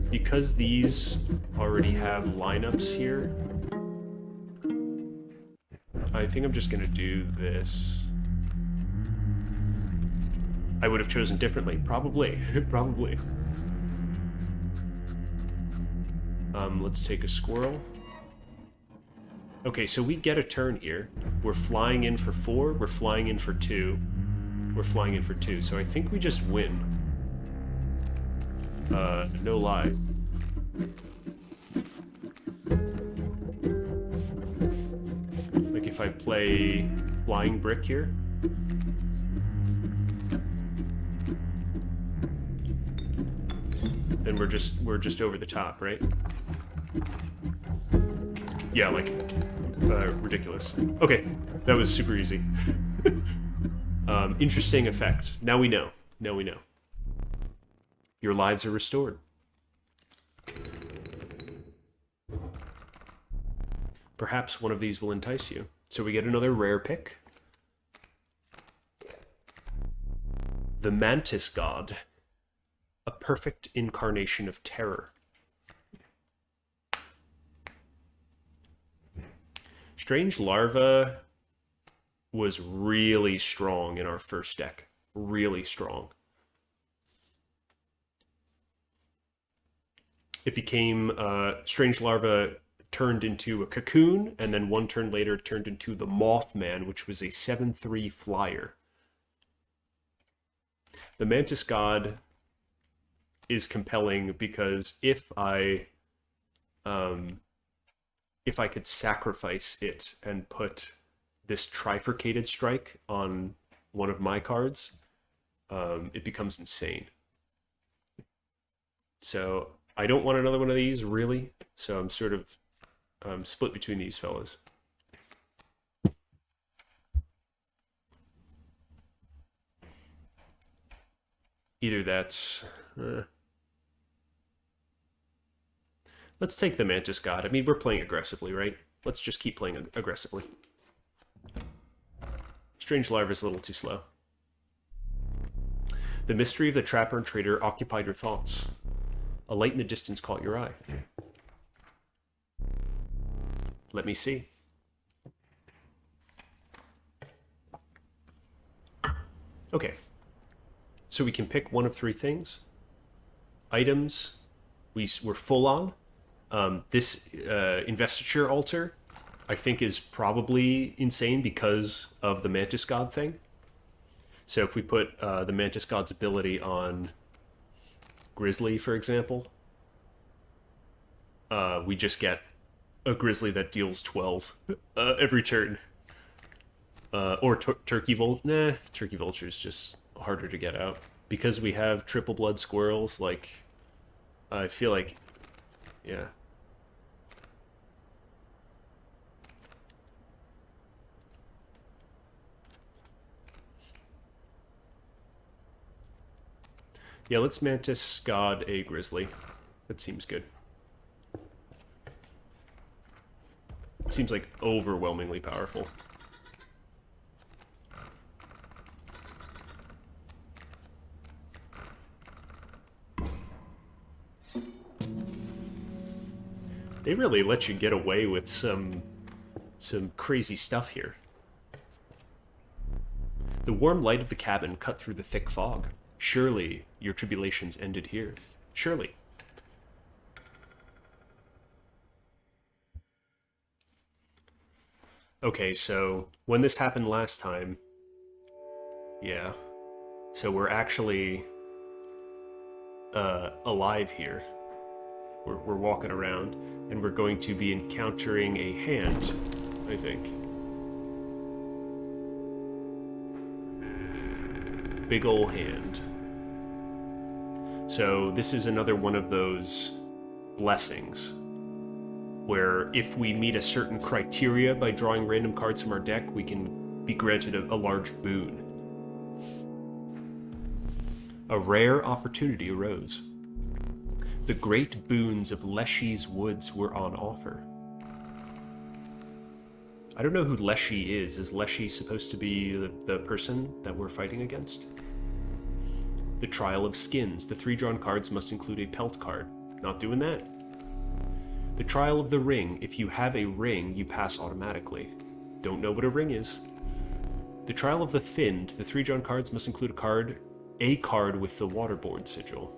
[SPEAKER 1] Because these already have lineups here, I think I'm just gonna do this. I would have chosen differently, probably. Probably. Let's take a squirrel. Okay, so we get a turn here. We're flying in for 4, we're flying in for 2, we're flying in for 2, so I think we just win. No lie. if I play Flying Brick here. Then we're just over the top, right? Yeah, like ridiculous. Okay, that was super easy. Interesting effect. Now we know. Now we know. Your lives are restored. Perhaps one of these will entice you. So we get another rare pick. The Mantis God. A perfect incarnation of terror. Strange Larva was really strong in our first deck. Really strong. It became Strange Larva turned into a cocoon, and then one turn later it turned into the Mothman, which was a 7/3 flyer. The Mantis God is compelling because if I could sacrifice it and put this trifurcated strike on one of my cards, it becomes insane. So I don't want another one of these, really. So I'm sort of split between these fellas. Either that's... Let's take the Mantis God. I mean, we're playing aggressively, right? Let's just keep playing aggressively. Strange Larva is a little too slow. The mystery of the trapper and trader occupied your thoughts. A light in the distance caught your eye. Let me see. Okay. So we can pick one of three things. Items we're full on. This investiture altar, I think, is probably insane because of the Mantis God thing. So if we put the Mantis God's ability on Grizzly, for example, we just get a Grizzly that deals 12 every turn. Or Turkey Vulture. Nah, Turkey Vulture is just harder to get out. Because we have Triple Blood Squirrels, like, I feel like, yeah. Yeah, let's Mantis God a Grizzly. That seems good. It seems like overwhelmingly powerful. They really let you get away with some crazy stuff here. The warm light of the cabin cut through the thick fog. Surely your tribulations ended here. Surely. Okay, so when this happened last time, yeah. So we're actually alive here. We're walking around, and we're going to be encountering a hand, I think. Big ol' hand. So this is another one of those blessings, where if we meet a certain criteria by drawing random cards from our deck, we can be granted a large boon. A rare opportunity arose. The great boons of Leshy's woods were on offer. I don't know who Leshy is. Is Leshy supposed to be the person that we're fighting against? The Trial of Skins. The 3 drawn cards must include a pelt card. Not doing that. The Trial of the Ring. If you have a ring, you pass automatically. Don't know what a ring is. The Trial of the Finned. The 3 drawn cards must include a card with the Waterborne sigil.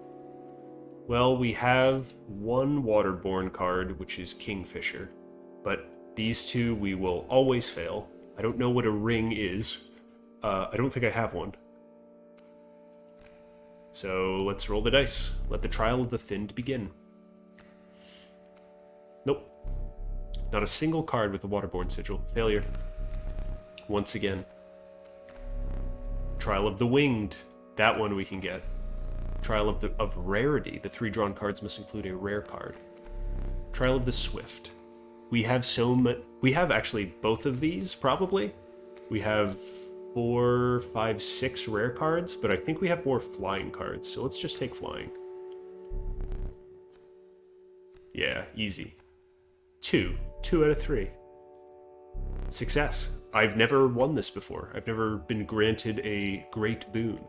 [SPEAKER 1] Well, we have one Waterborne card, which is Kingfisher. But these two we will always fail. I don't know what a ring is. I don't think I have one. So let's roll the dice. Let the Trial of the Thinned begin. Nope. Not a single card with the Waterborne sigil. Failure. once again. Trial of the Winged. That one we can get. Trial of Rarity. The 3 drawn cards must include a rare card. Trial of the Swift. We have we have actually both of these, probably. We have 4, 5, 6 rare cards, but I think we have more flying cards, so let's just take flying. Yeah, easy. 2 out of 3. Success. I've never won this before. I've never been granted a great boon.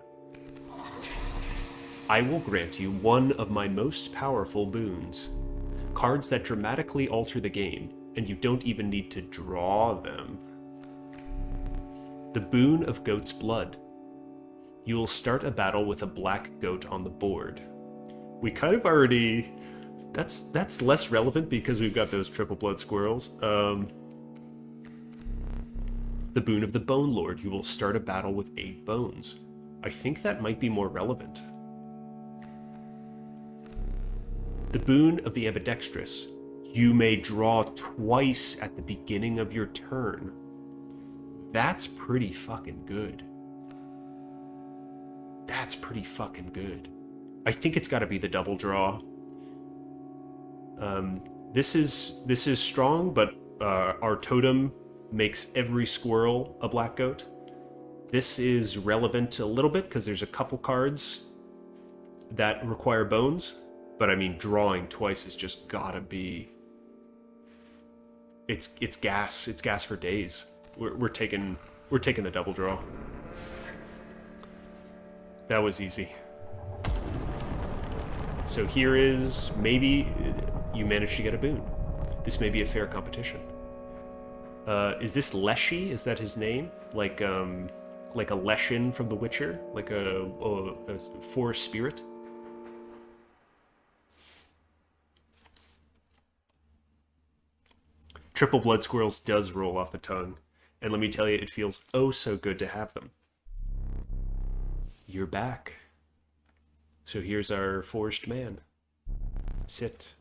[SPEAKER 1] I will grant you one of my most powerful boons. Cards that dramatically alter the game, and you don't even need to draw them. The Boon of Goat's Blood. You will start a battle with a black goat on the board. We kind of already... That's less relevant because we've got those triple blood squirrels. The Boon of the Bone Lord. You will start a battle with 8 bones. I think that might be more relevant. The Boon of the Ambidextrous. You may draw twice at the beginning of your turn. That's pretty fucking good. That's pretty fucking good. I think it's got to be the double draw. This is strong, but our totem makes every squirrel a black goat. This is relevant a little bit because there's a couple cards that require bones, but I mean drawing twice is just gotta be. It's gas. It's gas for days. We're taking the double draw. That was easy. So here is maybe you managed to get a boon. This may be a fair competition. Is this Leshy? Is that his name? Like a Leshin from The Witcher? Like a forest spirit? Triple blood squirrels does roll off the tongue. And let me tell you, it feels oh so good to have them. You're back. So here's our forged man. Sit.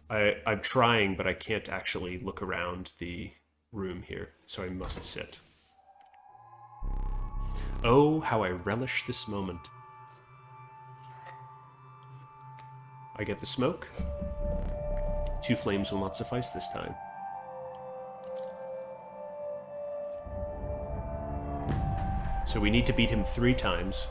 [SPEAKER 1] I'm trying, but I can't actually look around the room here, so I must sit. Oh, how I relish this moment. I get the smoke. 2 flames will not suffice this time. So we need to beat him 3 times.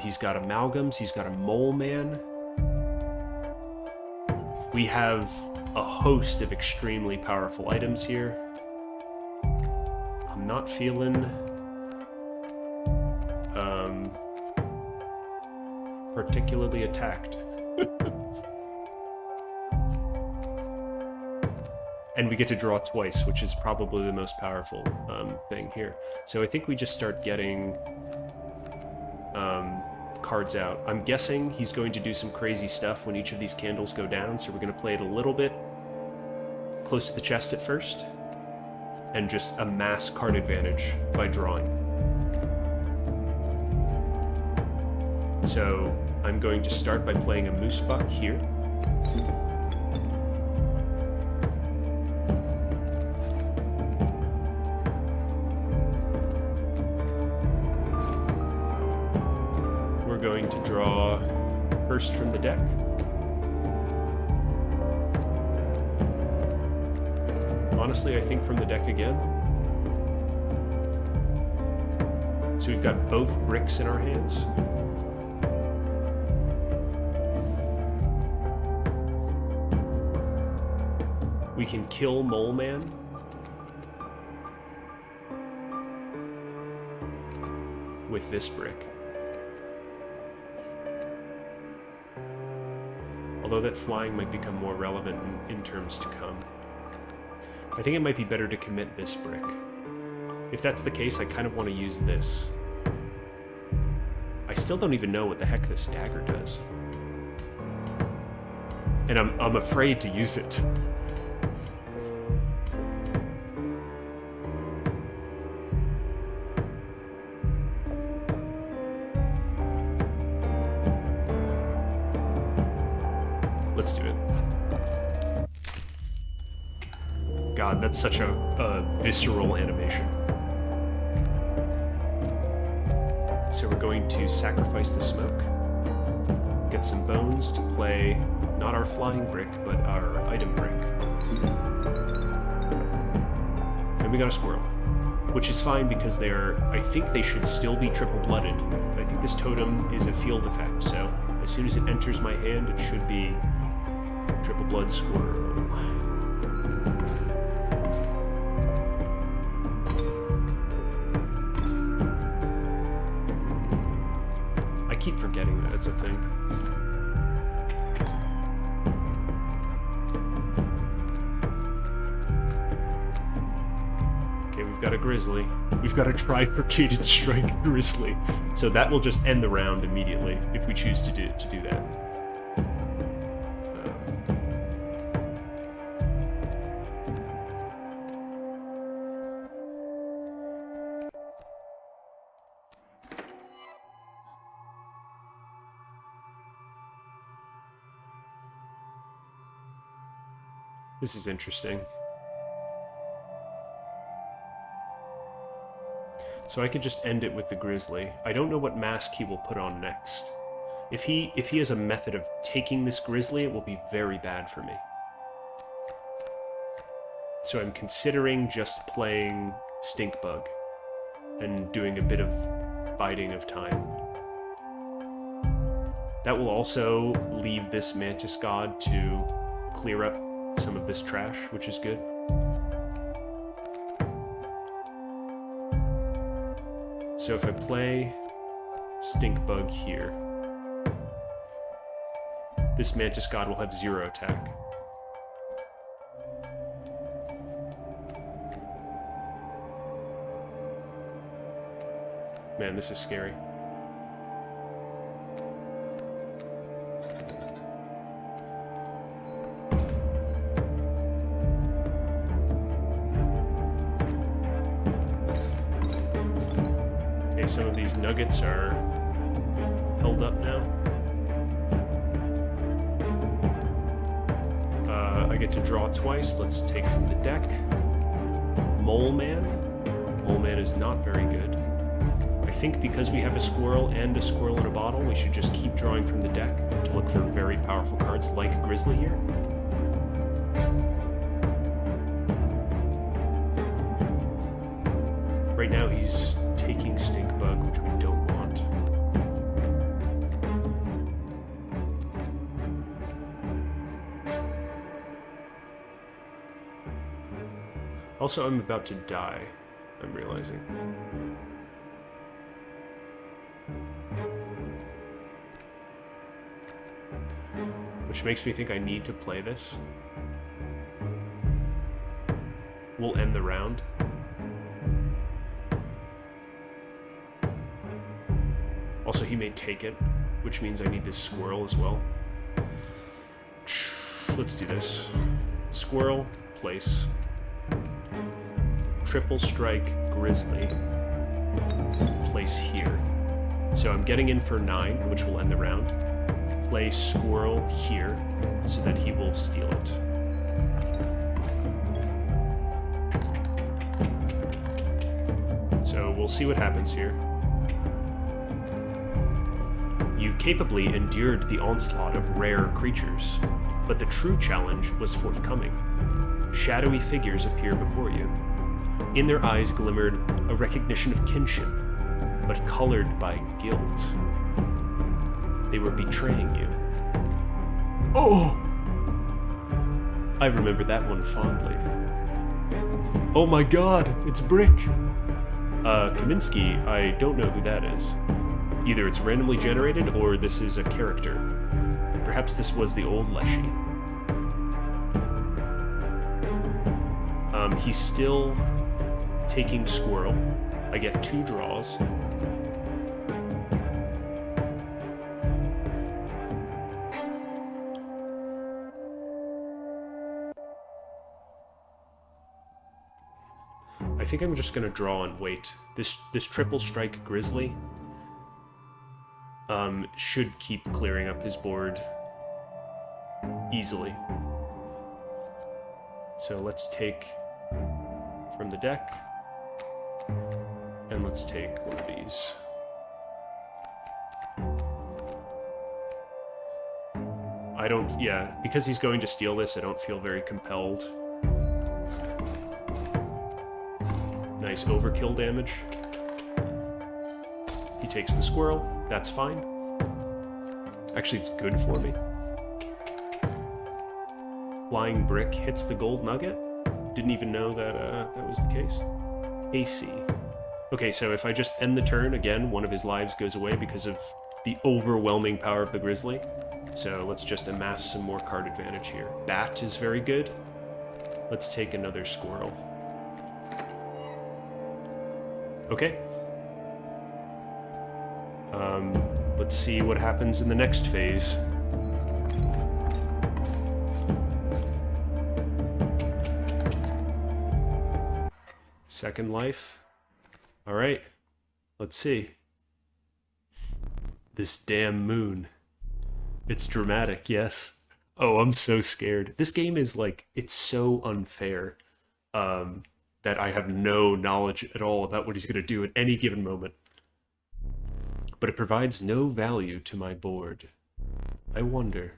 [SPEAKER 1] He's got amalgams, he's got a mole man. We have a host of extremely powerful items here. I'm not feeling particularly attacked. And we get to draw twice, which is probably the most powerful thing here. So I think we just start getting cards out. I'm guessing he's going to do some crazy stuff when each of these candles go down, so we're going to play it a little bit close to the chest at first, and just amass card advantage by drawing. So I'm going to start by playing a moose buck here. We're going to draw first from the deck. Honestly, I think from the deck again. So we've got both bricks in our hands. We can kill Mole Man. With this brick. Although that flying might become more relevant in turns to come. I think it might be better to commit this brick. If that's the case, I kind of want to use this. I still don't even know what the heck this dagger does. And I'm afraid to use it. God, that's such a visceral animation. So we're going to sacrifice the smoke, get some bones to play not our flying brick, but our item brick. And we got a squirrel, which is fine because I think they should still be triple-blooded. I think this totem is a field effect, so as soon as it enters my hand, it should be triple blood squirrel. I keep forgetting that it's a thing. Okay, we've got a grizzly. We've got a trifurcated strike grizzly. So that will just end the round immediately if we choose to do that. This is interesting. So I could just end it with the grizzly. I don't know what mask he will put on next. If he has a method of taking this grizzly, it will be very bad for me. So I'm considering just playing Stink Bug and doing a bit of biding of time. That will also leave this Mantis God to clear up some of this trash, which is good. So if I play Stink Bug here, this Mantis God will have 0 attack. Man, this is scary. Some of these nuggets are held up now. I get to draw twice. Let's take from the deck. Mole Man. Mole Man is not very good. I think because we have a squirrel and a squirrel in a bottle, we should just keep drawing from the deck to look for very powerful cards like Grizzly here. Right now he's taking Stink Bug, which we don't want. Also, I'm about to die, I'm realizing. Which makes me think I need to play this. We'll end the round. Also, he may take it, which means I need this squirrel as well. Let's do this. Squirrel, place. Triple strike, grizzly. Place here. So I'm getting in for 9, which will end the round. Play squirrel here, so that he will steal it. So we'll see what happens here. You capably endured the onslaught of rare creatures, but the true challenge was forthcoming. Shadowy figures appear before you. In their eyes glimmered a recognition of kinship, but colored by guilt. They were betraying you. Oh! I remember that one fondly. Oh my god, it's Brick! Kaminsky, I don't know who that is. Either it's randomly generated, or this is a character. Perhaps this was the old Leshy. He's still taking Squirrel. I get 2 draws. I think I'm just gonna draw and wait. This triple strike Grizzly should keep clearing up his board easily. So let's take from the deck. And let's take one of these. I don't, yeah, because he's going to steal this, I don't feel very compelled. Nice overkill damage. He takes the squirrel, that's fine. Actually, it's good for me. Flying brick hits the gold nugget. Didn't even know that that was the case. AC. Okay, so if I just end the turn, again, one of his lives goes away because of the overwhelming power of the grizzly. So let's just amass some more card advantage here. Bat is very good. Let's take another squirrel. Okay. Let's see what happens in the next phase. Second life. All right. Let's see. This damn moon. It's dramatic, yes. Oh, I'm so scared. This game is like, it's so unfair that I have no knowledge at all about what he's going to do at any given moment. But it provides no value to my board. I wonder.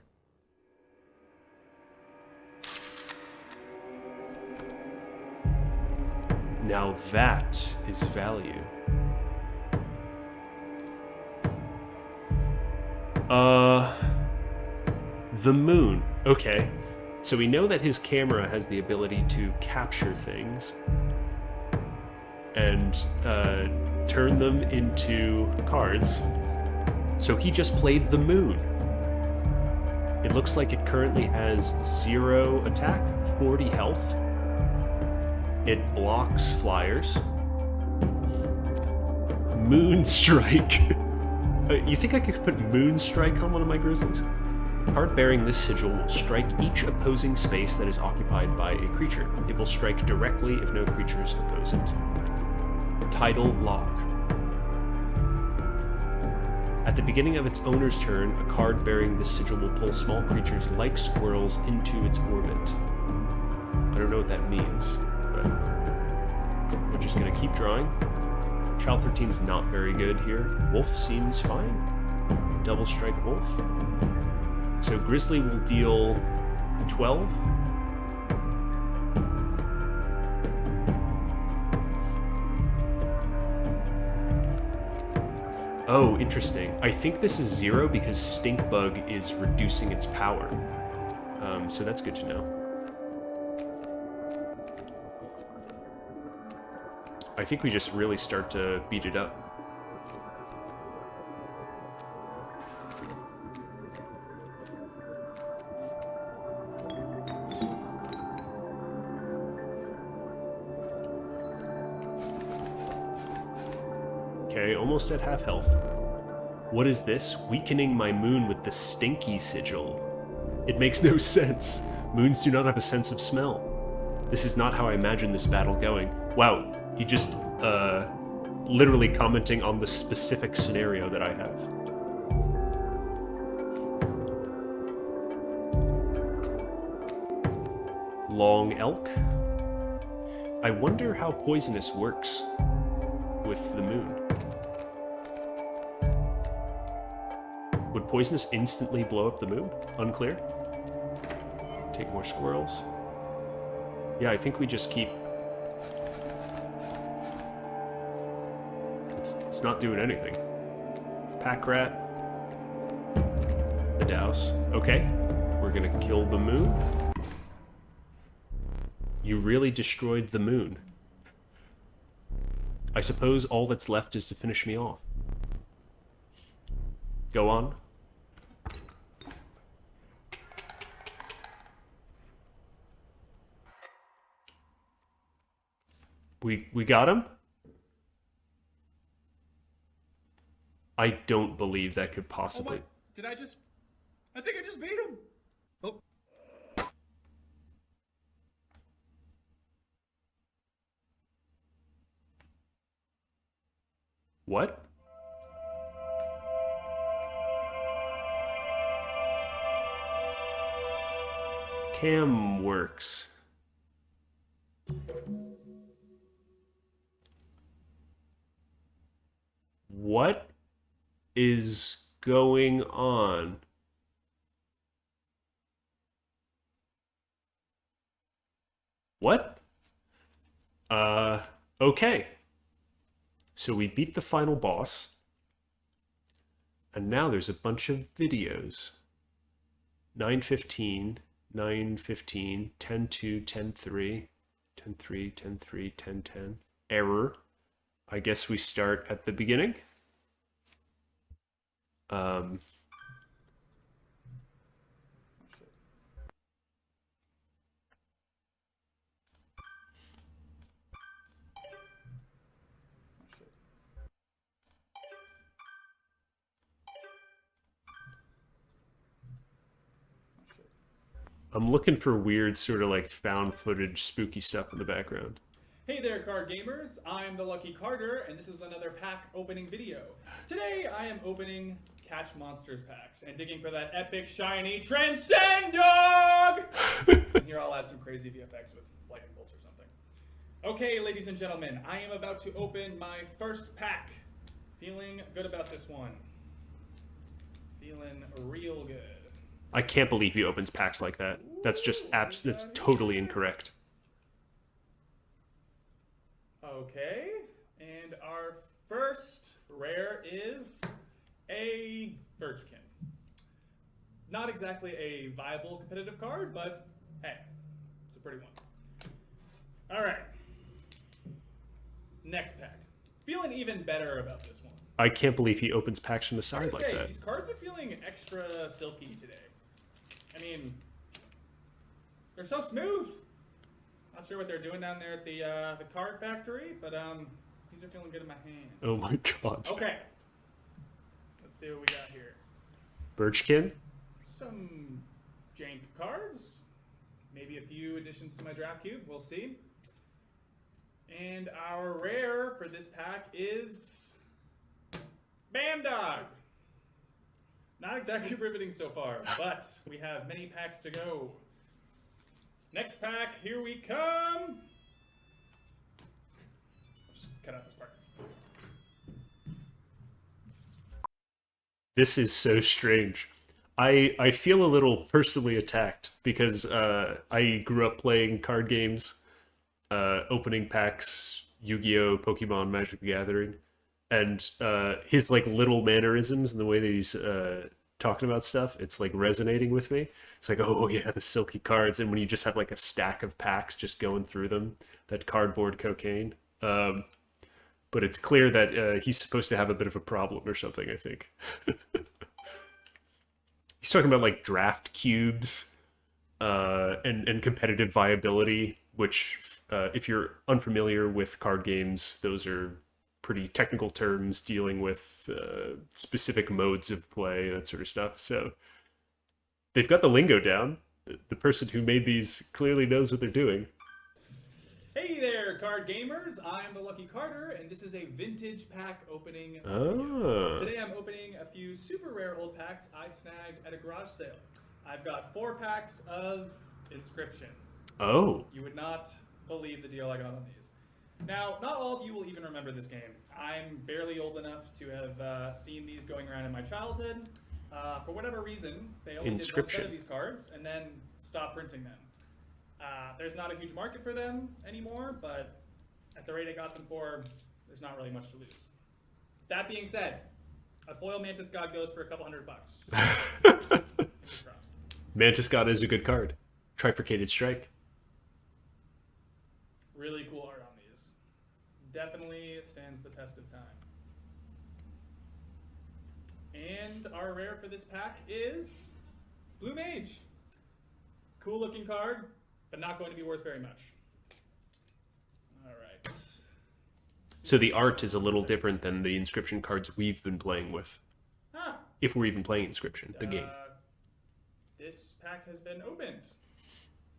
[SPEAKER 1] Now that is value. The moon. Okay. So we know that his camera has the ability to capture things and turn them into cards. So he just played the moon. It looks like it currently has 0 attack, 40 health. It blocks flyers. Moonstrike. You think I could put Moonstrike on one of my grizzlies? Card bearing this sigil will strike each opposing space that is occupied by a creature. It will strike directly if no creatures oppose it. Title Lock. At the beginning of its owner's turn, a card bearing this sigil will pull small creatures like squirrels into its orbit. I don't know what that means, but we're just gonna keep drawing. Child 13's not very good here. Wolf seems fine. Double strike wolf. So Grizzly will deal 12. Oh, interesting. I think this is 0 because Stink Bug is reducing its power. So that's good to know. I think we just really start to beat it up. Okay, almost at half health. What is this? Weakening my moon with the stinky sigil. It makes no sense. Moons do not have a sense of smell. This is not how I imagine this battle going. Wow, he just, literally commenting on the specific scenario that I have. Long elk. I wonder how poisonous works with the moon. Would poisonous instantly blow up the moon? Unclear. Take more squirrels. Yeah, I think we just keep... It's not doing anything. Pack rat. The douse. Okay. We're gonna kill the moon. You really destroyed the moon. I suppose all that's left is to finish me off. Go on. We got him? I don't believe that could possibly...
[SPEAKER 2] Did I just... I think I just beat him! Oh.
[SPEAKER 1] What? Cam works. What is going on? What? Okay. So we beat the final boss. And now there's a bunch of videos. 9:15, 9:15, 10:2, 10:3, 10:3, 10:3, 10:10. Error. I guess we start at the beginning. Um, I'm looking for weird sort of like found footage, spooky stuff in the background.
[SPEAKER 2] Hey there, card gamers. I'm the Lucky Carter, and this is another pack opening video. Today, I am opening Catch Monsters packs and digging for that epic, shiny Transcend Dog! And here I'll add some crazy VFX with lightning bolts or something. Okay, ladies and gentlemen, I am about to open my first pack. Feeling good about this one. Feeling real good.
[SPEAKER 1] I can't believe he opens packs like that. That's just that's totally incorrect.
[SPEAKER 2] Okay, and our first rare is a Birchkin. Not exactly a viable competitive card, but hey, it's a pretty one. All right, next pack. Feeling even better about this one.
[SPEAKER 1] I can't believe he opens packs from the side like that.
[SPEAKER 2] These cards are feeling extra silky today. I mean, they're so smooth. Not sure what they're doing down there at the card factory, but these are feeling good in my hands.
[SPEAKER 1] Oh my god.
[SPEAKER 2] Okay. Let's see what we got here.
[SPEAKER 1] Birchkin?
[SPEAKER 2] Some jank cards. Maybe a few additions to my draft cube. We'll see. And our rare for this pack is Bandog. Not exactly riveting so far, but we have many packs to go. Next pack, here we come. Just cut out this part.
[SPEAKER 1] This is so strange. I feel a little personally attacked because I grew up playing card games, opening packs, Yu-Gi-Oh, Pokemon, Magic the Gathering, and his like little mannerisms and the way that he's talking about stuff, it's like resonating with me. It's like, oh yeah, the silky cards, and when you just have like a stack of packs just going through them, that cardboard cocaine. But it's clear that he's supposed to have a bit of a problem or something, I think. He's talking about like draft cubes and competitive viability, which if you're unfamiliar with card games, those are pretty technical terms dealing with specific modes of play, that sort of stuff. So they've got the lingo down. The person who made these clearly knows what they're doing.
[SPEAKER 2] Hey there, card gamers. I'm the Lucky Carter, and this is a vintage pack opening
[SPEAKER 1] Oh.
[SPEAKER 2] Today I'm opening a few super rare old packs I snagged at a garage sale. I've got 4 packs of Inscryption.
[SPEAKER 1] Oh.
[SPEAKER 2] You would not believe the deal I got on these. Now, not all of you will even remember this game. I'm barely old enough to have seen these going around in my childhood. For whatever reason, they only did one set of these cards and then stopped printing them. There's not a huge market for them anymore, but at the rate I got them for, there's not really much to lose. That being said, a foil Mantis God goes for a couple $100.
[SPEAKER 1] Mantis God is a good card. Trifurcated Strike.
[SPEAKER 2] Really cool art on these. Definitely stands the test of time. And our rare for this pack is Blue Mage. Cool looking card, but not going to be worth very much. All right.
[SPEAKER 1] So the art is a little different than the Inscryption cards we've been playing with.
[SPEAKER 2] Ah.
[SPEAKER 1] If we're even playing Inscryption, the game.
[SPEAKER 2] This pack has been opened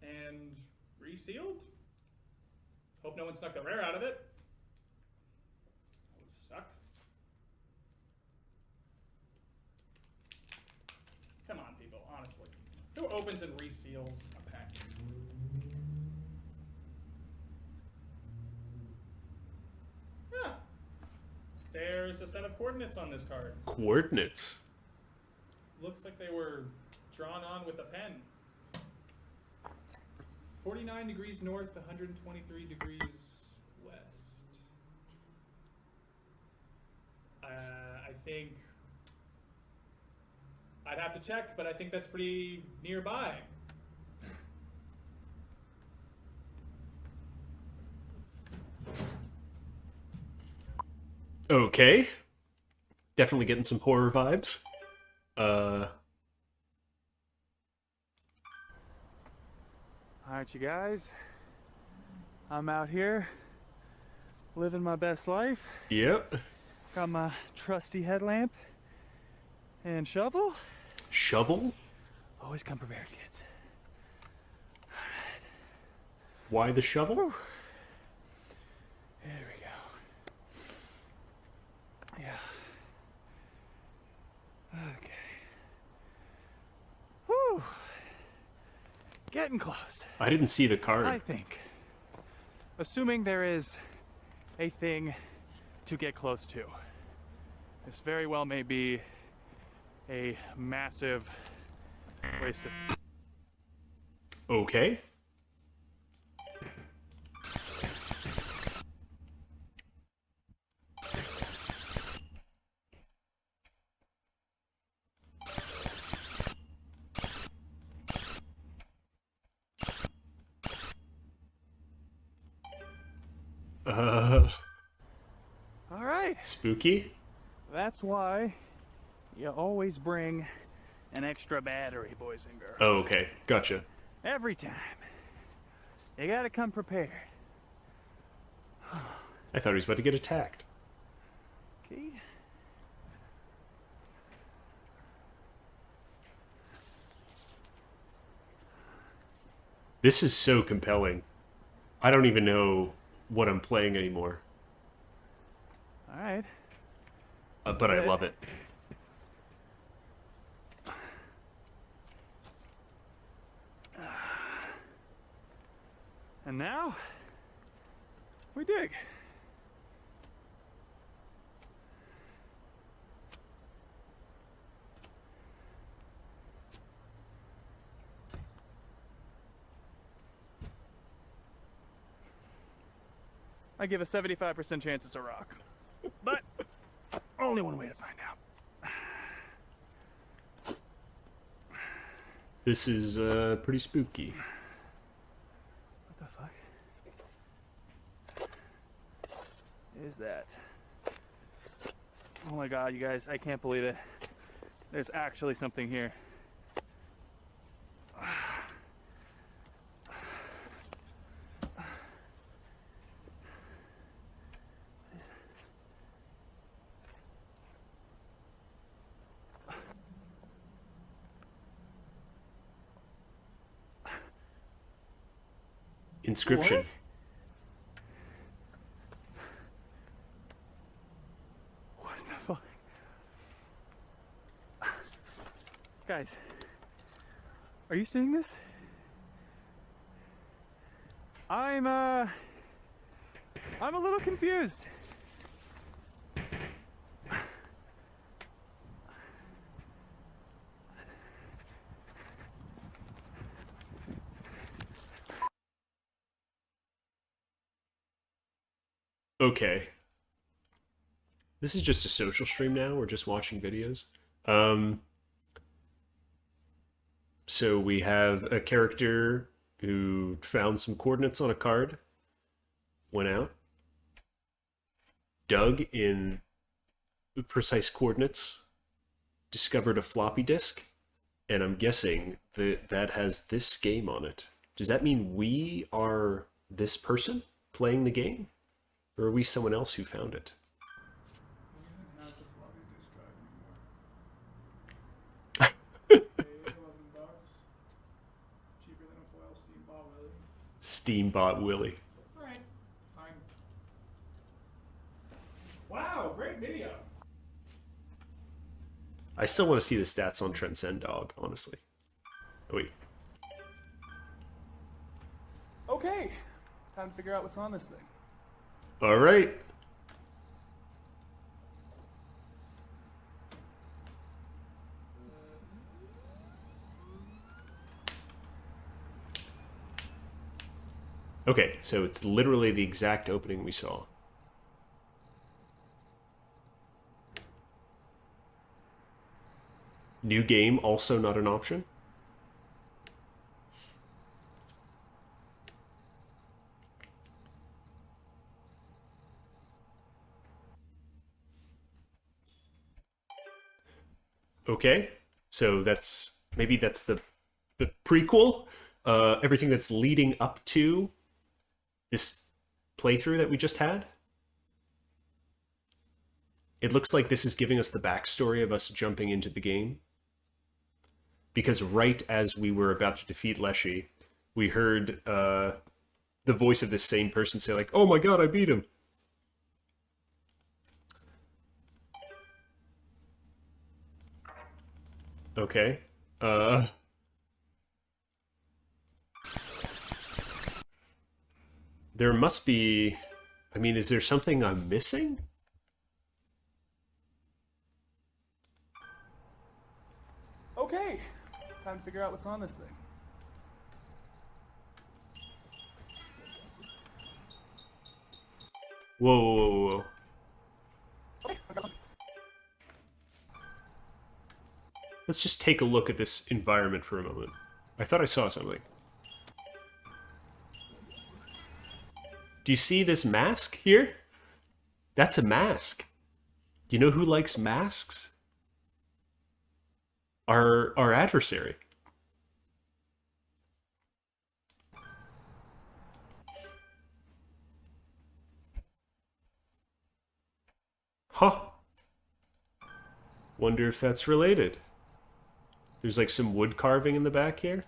[SPEAKER 2] and resealed. Hope no one snuck the rare out of it. That would suck. Come on, people, honestly. Who opens and reseals a pack? There's there's a set of coordinates on this card.
[SPEAKER 1] Coordinates.
[SPEAKER 2] Looks like they were drawn on with a pen. 49 degrees north, 123 degrees west. I think I'd have to check, but I think that's pretty nearby.
[SPEAKER 1] Okay. Definitely getting some horror vibes.
[SPEAKER 3] Alright, you guys. I'm out here living my best life.
[SPEAKER 1] Yep.
[SPEAKER 3] Got my trusty headlamp and shovel.
[SPEAKER 1] Shovel?
[SPEAKER 3] Always come prepared, kids.
[SPEAKER 1] Why the shovel?
[SPEAKER 3] Whew. There we go. Yeah. Okay. Whew. Getting close.
[SPEAKER 1] I didn't see the card.
[SPEAKER 3] I think. Assuming there is a thing to get close to. This very well may be a massive waste of...
[SPEAKER 1] Okay.
[SPEAKER 3] All right.
[SPEAKER 1] Spooky?
[SPEAKER 3] That's why you always bring an extra battery, boys and girls.
[SPEAKER 1] Oh, okay. Gotcha.
[SPEAKER 3] Every time. You gotta come prepared.
[SPEAKER 1] I thought he was about to get attacked.
[SPEAKER 3] Okay.
[SPEAKER 1] This is so compelling. I don't even know what I'm playing anymore.
[SPEAKER 3] All right.
[SPEAKER 1] But I love it.
[SPEAKER 3] And now, we dig. I give a 75% chance it's a rock. But only one way to find out.
[SPEAKER 1] This is pretty spooky.
[SPEAKER 3] What the fuck is that? Oh my god, you guys, I can't believe it. There's actually something here.
[SPEAKER 1] Inscryption.
[SPEAKER 3] What the fuck? Guys, are you seeing this? I'm a little confused.
[SPEAKER 1] Okay. This is just a social stream now. We're just watching videos. So we have a character who found some coordinates on a card, went out, dug in precise coordinates, discovered a floppy disk, and I'm guessing that that has this game on it. Does that mean we are this person playing the game? Or are we someone else who found it? Steambot Willie.
[SPEAKER 2] Alright, fine. Wow, great video.
[SPEAKER 1] I still want to see the stats on Transcend Dog, honestly. Oh, wait.
[SPEAKER 3] Okay, time to figure out what's on this thing.
[SPEAKER 1] All right. Okay, so it's literally the exact opening we saw. New game, also not an option? Okay, so maybe that's the prequel, everything that's leading up to this playthrough that we just had. It looks like this is giving us the backstory of us jumping into the game. Because right as we were about to defeat Leshy, we heard the voice of this same person say like, "Oh my god, I beat him." Okay. There must be... I mean, is there something I'm missing?
[SPEAKER 3] Okay, time to figure out what's on this thing.
[SPEAKER 1] Whoa, whoa, whoa, whoa. Let's just take a look at this environment for a moment. I thought I saw something. Do you see this mask here? That's a mask. Do you know who likes masks? Our adversary. Huh. Wonder if that's related. There's like some wood carving in the back here.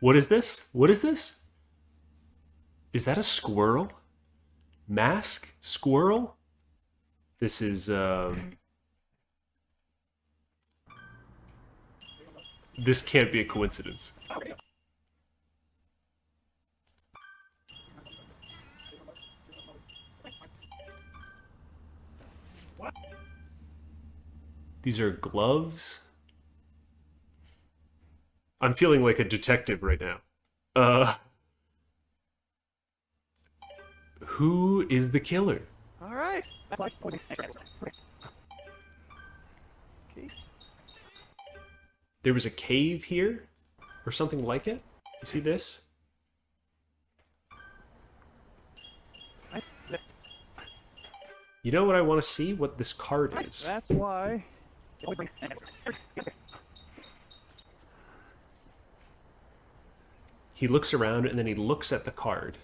[SPEAKER 1] What is this? What is this? Is that a squirrel? Mask? Squirrel? This is, this can't be a coincidence. These are gloves. I'm feeling like a detective right now. Who is the killer?
[SPEAKER 3] All right.
[SPEAKER 1] There was a cave here, or something like it. You see this? You know what I want to see? What this card is.
[SPEAKER 3] That's why.
[SPEAKER 1] He looks around and then he looks at the card.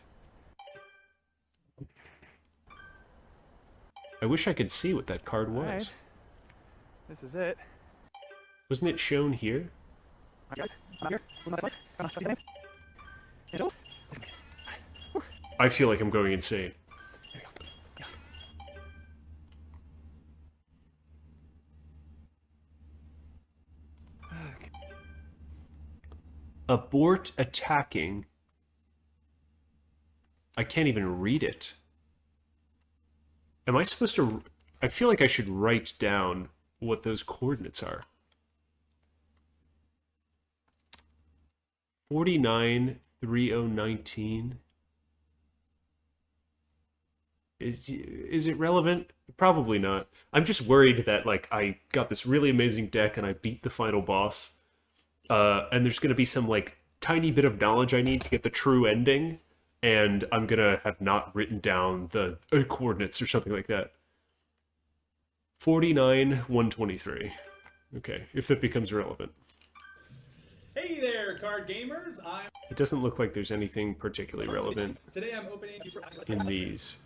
[SPEAKER 1] I wish I could see what that card was.
[SPEAKER 3] Right. This is it.
[SPEAKER 1] Wasn't it shown here? I feel like I'm going insane. Abort attacking. I can't even read it. Am I supposed to... I feel like I should write down what those coordinates are. 49, 3019. Is it relevant? Probably not. I'm just worried that, like, I got this really amazing deck and I beat the final boss. And there's going to be some, like, tiny bit of knowledge I need to get the true ending. And I'm going to have not written down the coordinates or something like that. 49, 123. Okay, if it becomes relevant.
[SPEAKER 2] Hey there, card gamers.
[SPEAKER 1] It doesn't look like there's anything particularly relevant
[SPEAKER 2] Today I'm opening
[SPEAKER 1] in these.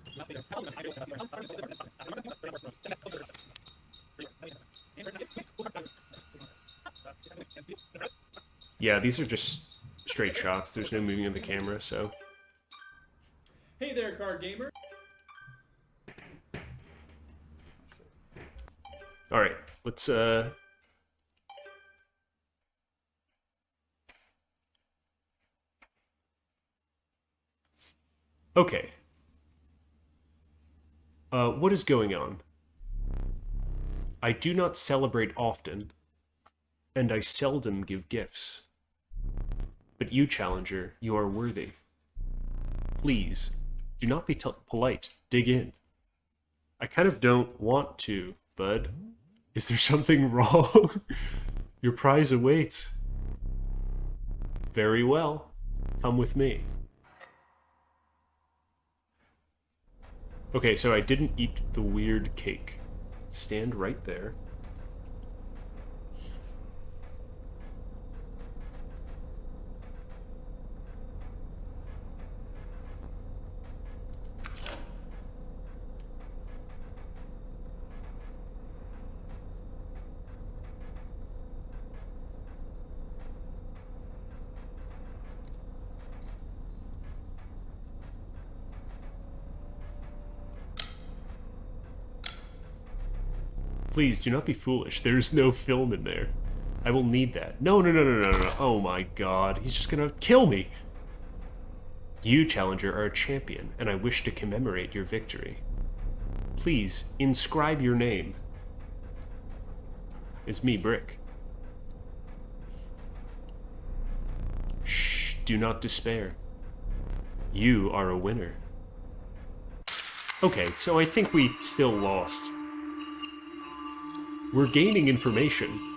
[SPEAKER 1] Yeah, these are just straight shots. There's no moving of the camera, so...
[SPEAKER 2] Hey there, card gamer.
[SPEAKER 1] Alright, let's, Okay. What is going on? I do not celebrate often. and I seldom give gifts. But you, challenger, you are worthy. Please, do not be polite. Dig in. I kind of don't want to, bud. Is there something wrong? Your prize awaits. Very well. Come with me. Okay, so I didn't eat the weird cake. Stand right there. Please, do not be foolish. There's no film in there. I will need that. No, no, no, no, no, no. Oh my god. He's just gonna kill me. You, challenger, are a champion, and I wish to commemorate your victory. Please, inscribe your name. It's me, Brick. Shh, do not despair. You are a winner. Okay, so I think we still lost. We're gaining information.